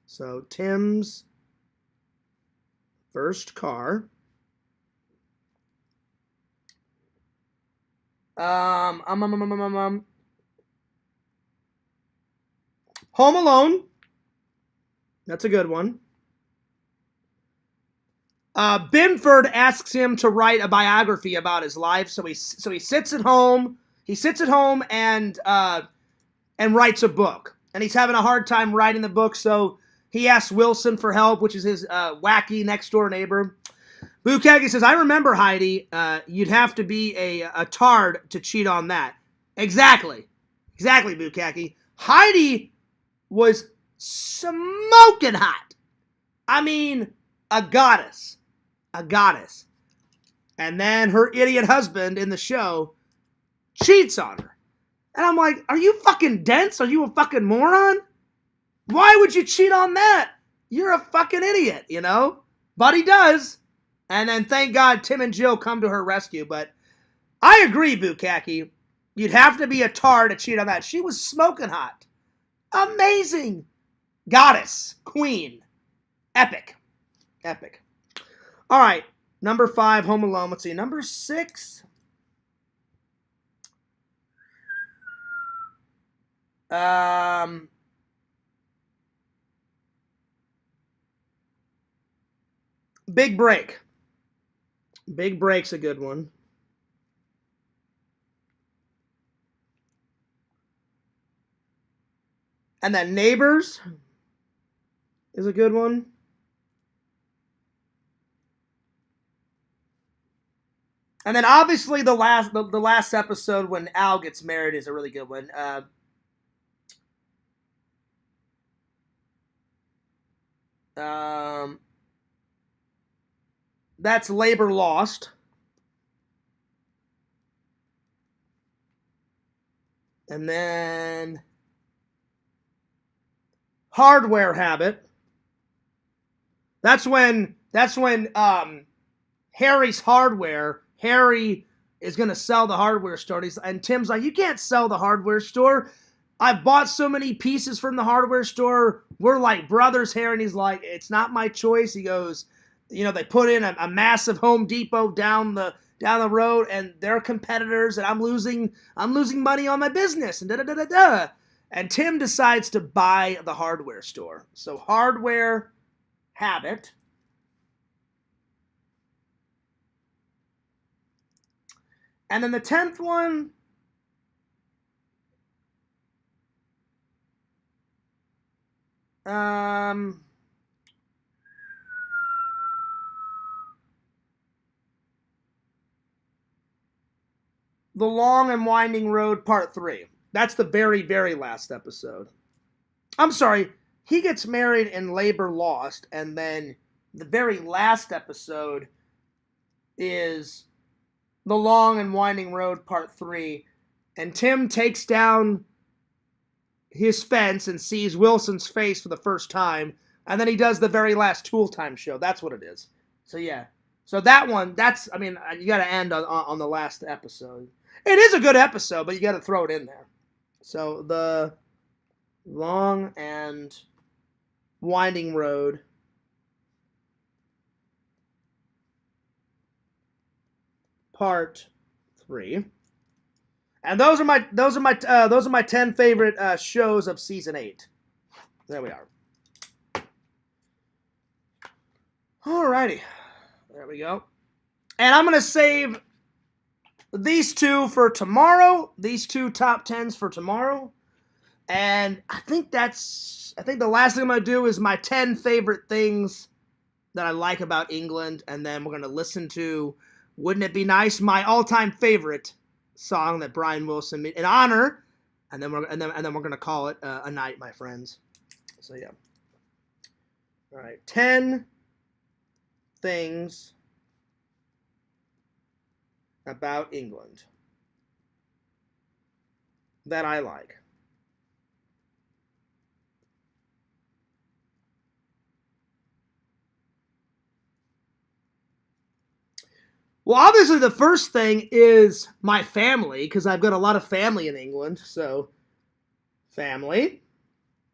A: So Tim's first car. Home Alone. That's a good one. Binford asks him to write a biography about his life, so he sits at home. He sits at home and writes a book, and he's having a hard time writing the book, so he asks Wilson for help, which is his wacky next door neighbor. Bukaki says, "I remember, Heidi. You'd have to be a tard to cheat on that." Exactly, Bukaki. Heidi was smoking hot. I mean, a goddess. And then her idiot husband in the show cheats on her. And I'm like, are you fucking dense? Are you a fucking moron? Why would you cheat on that? you're a fucking idiot, you know? But he does. And then thank God Tim and Jill come to her rescue. But I agree, Bukaki. You'd have to be a tar to cheat on that. She was smoking hot. Amazing. Goddess. Queen. Epic. Epic. All right. Number 5, Home Alone. Let's see. Number 6. Big Break. Big Break's a good one. And then Neighbors is a good one. And then obviously the last episode when Al gets married is a really good one. That's Labor Lost. And then Hardware Habit. That's when Harry's hardware. Harry is going to sell the hardware store. And Tim's like, you can't sell the hardware store. I've bought so many pieces from the hardware store. We're like brothers, Harry. And he's like, it's not my choice. He goes, you know, they put in a massive Home Depot down the road, and they're competitors, and I'm losing money on my business, and da-da-da-da-da. And Tim decides to buy the hardware store. So Hardware Habit. And then the 10th one, The Long and Winding Road Part 3. That's the very, very last episode. I'm sorry, he gets married in Labor Lost, and then the very last episode is The Long and Winding Road Part 3, and Tim takes down his fence and sees Wilson's face for the first time, and then he does the very last Tool Time show. That's what it is. So yeah. So that one, you got to end on the last episode. It is a good episode, but you got to throw it in there. So the Long and Winding Road Part 3. And those are my 10 favorite shows of season 8. There we are. Alrighty. There we go. And I'm going to save these two for tomorrow. These two top 10s for tomorrow. And I think the last thing I'm going to do is my 10 favorite things that I like about England. And then we're going to listen to Wouldn't It Be Nice? My all-time favorite song that Brian Wilson made in honor. And then we're going to call it a night, my friends. So yeah. All right. 10 things about England that I like. Well, obviously the first thing is my family, because I've got a lot of family in England, so family.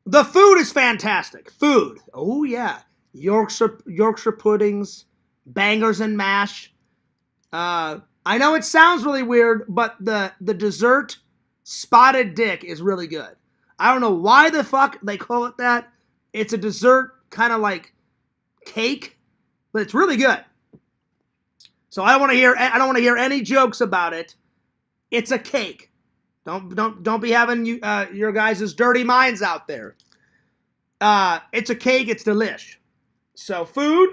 A: The food is fantastic. Food. Oh yeah. Yorkshire puddings, bangers and mash. I know it sounds really weird, but the dessert spotted dick is really good. I don't know why the fuck they call it that. It's a dessert kind of like cake, but it's really good. So I don't want to hear any jokes about it. It's a cake. Don't be having your guys' dirty minds out there. It's a cake. It's delish. So food.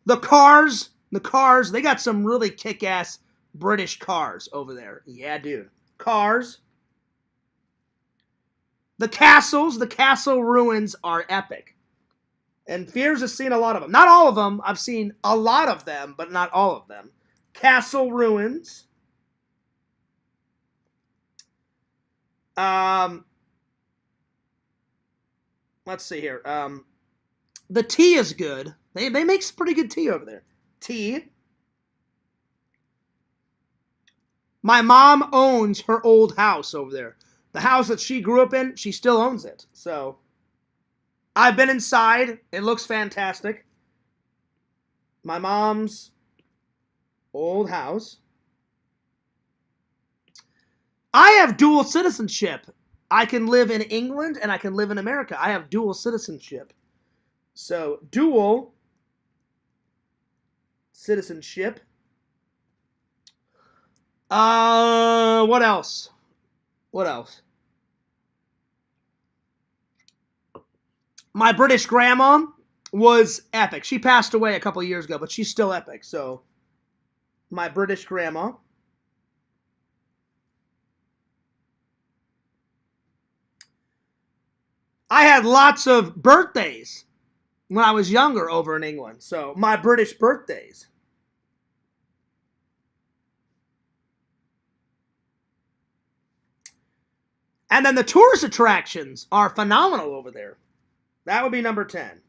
A: The cars, they got some really kick-ass British cars over there. Yeah, dude. Cars. The castle ruins are epic. And Fears has seen a lot of them. Not all of them. I've seen a lot of them, but not all of them. Castle ruins. let's see here. The tea is good. They make some pretty good tea over there. Tea. My mom owns her old house over there. The house that she grew up in, she still owns it. So, I've been inside. It looks fantastic. My mom's old house. I have dual citizenship. I can live in England and I can live in America. I have dual citizenship. So, dual citizenship. What else? What else? My British grandma was epic. She passed away a couple years ago, but she's still epic. So, my British grandma. I had lots of birthdays when I was younger over in England. So, my British birthdays. And then the tourist attractions are phenomenal over there. That would be number 10.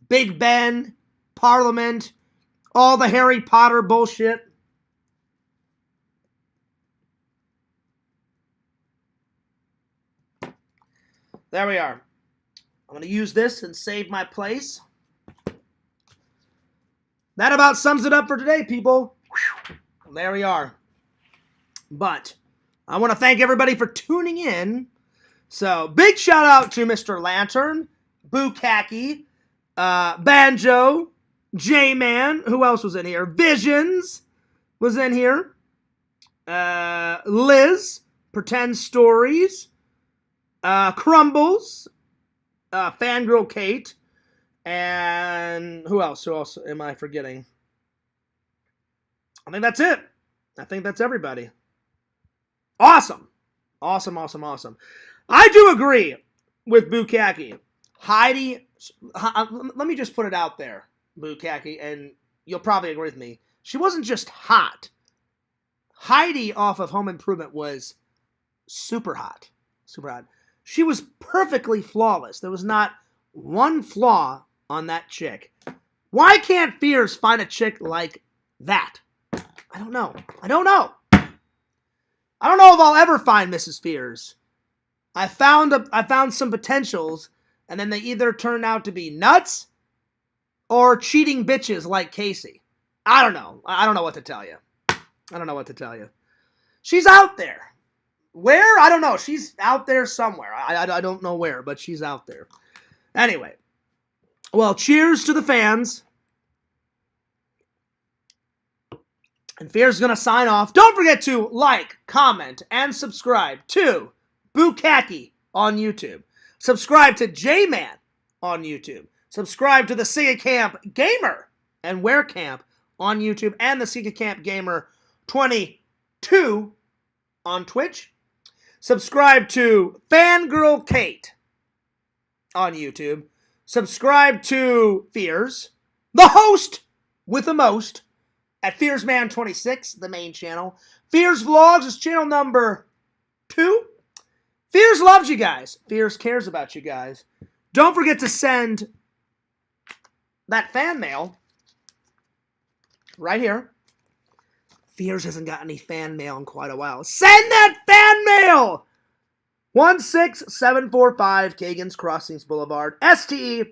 A: Big Ben, Parliament, all the Harry Potter bullshit. There we are. I'm going to use this and save my place. That about sums it up for today, people. There we are. But I want to thank everybody for tuning in. So, big shout out to Mr. Lantern, Bukkake, Banjo, J-Man. Who else was in here? Visions was in here. Liz, Pretend Stories, Crumbles, Fangirl Kate, and who else? Who else am I forgetting? I think that's it. I think that's everybody. Awesome. Awesome, awesome, awesome. I do agree with Bukkake. Heidi, let me just put it out there, Bukkake, and you'll probably agree with me. She wasn't just hot. Heidi off of Home Improvement was super hot. Super hot. She was perfectly flawless. There was not one flaw on that chick. Why can't Fears find a chick like that? I don't know. I don't know. I don't know if I'll ever find Mrs. Fears. I found some potentials, and then they either turned out to be nuts or cheating bitches like Casey. I don't know. I don't know what to tell you. I don't know what to tell you. She's out there. Where? I don't know. She's out there somewhere. I don't know where, but she's out there. Anyway. Well, cheers to the fans. And Fear's going to sign off. Don't forget to like, comment, and subscribe to Bukkake on YouTube. Subscribe to J-Man on YouTube. Subscribe to the Sega Camp Gamer and Wear Camp on YouTube. And the Sega Camp Gamer 22 on Twitch. Subscribe to Fangirl Kate on YouTube. Subscribe to Fears, the host with the most, at FearsMan26, the main channel. Fears Vlogs is channel number 2. Fears loves you guys. Fears cares about you guys. Don't forget to send that fan mail right here. Fears hasn't got any fan mail in quite a while. Send that fan mail! 16745 Kagan's Crossings Boulevard, STE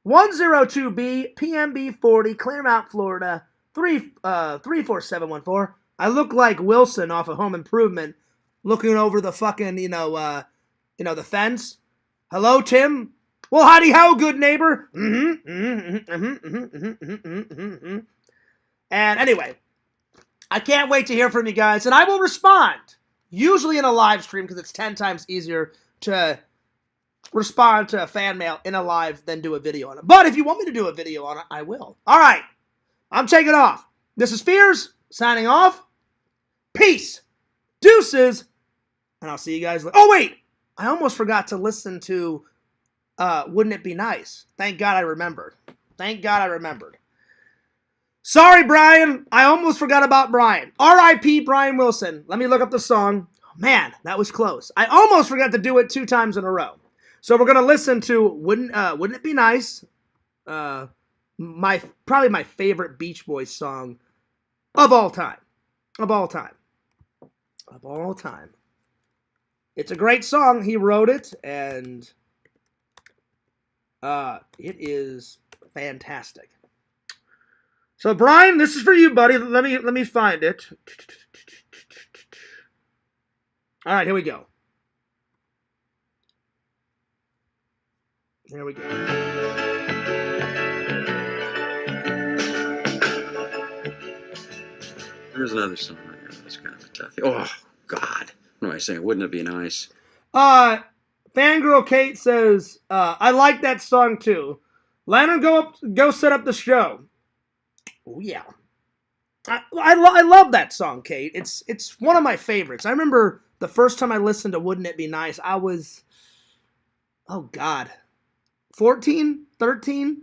A: 102B, PMB 40, Claremont, Florida 34714. I look like Wilson off of Home Improvement, looking over the fucking, the fence. Hello, Tim. Well, howdy ho, good neighbor. And anyway, I can't wait to hear from you guys, and I will respond. Usually in a live stream, because it's 10 times easier to respond to a fan mail in a live than do a video on it. But if you want me to do a video on it, I will. All right. I'm taking off. This is Fears, signing off. Peace. Deuces. And I'll see you guys later. Oh, wait. I almost forgot to listen to Wouldn't It Be Nice? Thank God I remembered. Thank God I remembered. Sorry, Brian. I almost forgot about Brian. R.I.P. Brian Wilson. Let me look up the song. Oh, man, that was close. I almost forgot to do it 2 times in a row. So we're gonna listen to Wouldn't It Be Nice? Probably my favorite Beach Boys song of all time. Of all time. Of all time. It's a great song. He wrote it, and it is fantastic. So Brian, this is for you, buddy. Let me find it. All right, here we go. Here we go.
C: There's another song right here that's kind of a tough. Oh God, what am I saying? Wouldn't it be nice?
A: Fangirl Kate says, I like that song too. Landon, go set up the show. Oh yeah. I love that song, Kate. It's one of my favorites. I remember the first time I listened to Wouldn't It Be Nice, I was, oh God, 14, 13?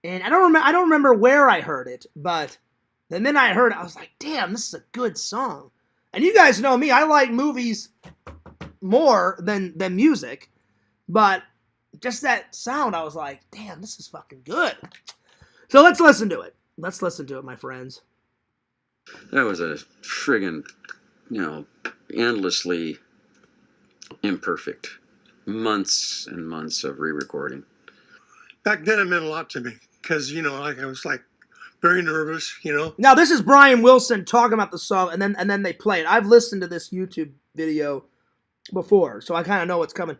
A: And I don't remember where I heard it, but the minute I heard it, I was like, damn, this is a good song. And you guys know me, I like movies more than music, but just that sound, I was like, damn, this is fucking good. So let's listen to it. Let's listen to it, my friends.
C: That was a friggin', endlessly imperfect. Months and months of re-recording.
D: Back then it meant a lot to me because, I was like very nervous,
A: Now this is Brian Wilson talking about the song, and then they play it. I've listened to this YouTube video before, so I kind of know what's coming.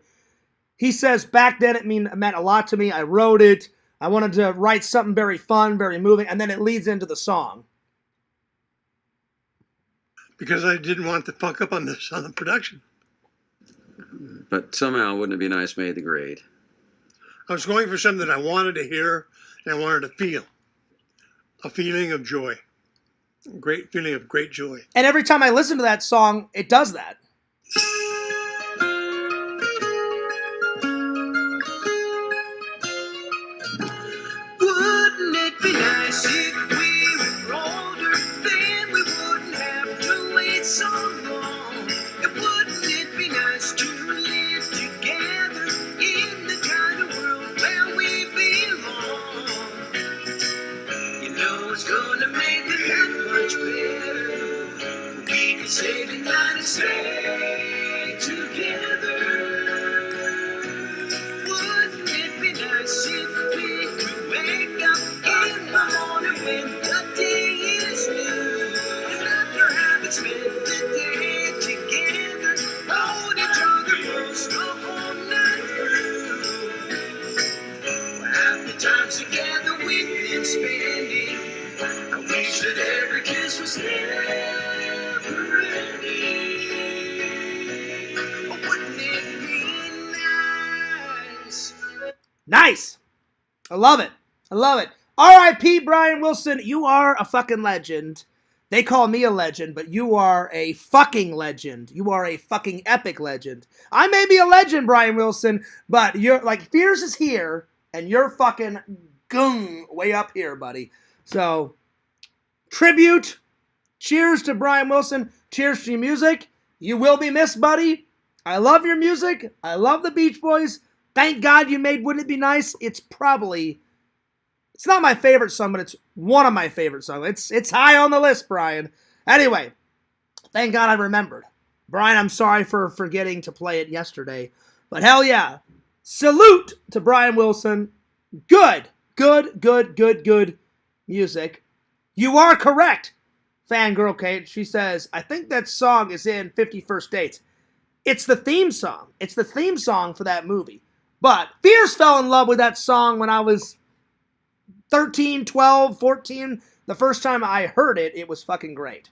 A: He says, back then it meant a lot to me. I wrote it. I wanted to write something very fun, very moving, and then it leads into the song.
D: Because I didn't want to fuck up on the production.
C: But somehow Wouldn't It Be Nice made the grade.
D: I was going for something that I wanted to hear and I wanted to feel. A feeling of joy. A great feeling of great joy.
A: And every time I listen to that song, it does that.
E: Wouldn't it be nice if we were older, then we wouldn't have to wait so long? And wouldn't it be nice to live together in the kind of world where we belong? It's gonna make it that much better. We can say goodnight and stay together. Wouldn't it be nice if we could wake up in the morning when the day is new? And after having spent the day together, hold each other close the whole night through. Happy times together we've been spending. I wish that every kiss was never ending. Wouldn't it be nice?
A: Nice. I love it. I love it. R.I.P. Brian Wilson. You are a fucking legend. They call me a legend, but you are a fucking legend. You are a fucking epic legend. I may be a legend, Brian Wilson, but you're like, Fears is here, and you're fucking gung way up here, buddy. So, tribute. Cheers to Brian Wilson. Cheers to your music. You will be missed, buddy. I love your music. I love the Beach Boys. Thank God you made Wouldn't It Be Nice? It's not my favorite song, but it's one of my favorite songs. It's high on the list, Brian. Anyway, thank God I remembered. Brian, I'm sorry for forgetting to play it yesterday. But hell yeah. Salute to Brian Wilson. Good music. You are correct, Fangirl Kate. She says, I think that song is in 50 First Dates. It's the theme song. It's the theme song for that movie. But Fierce fell in love with that song when I was 13, 12, 14. The first time I heard it, it was fucking great.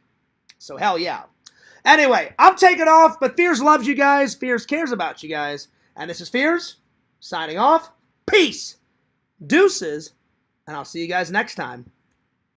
A: So hell yeah. Anyway, I'm taking off, but Fierce loves you guys. Fierce cares about you guys. And this is Fierce, signing off. Peace. Deuces. And I'll see you guys next time.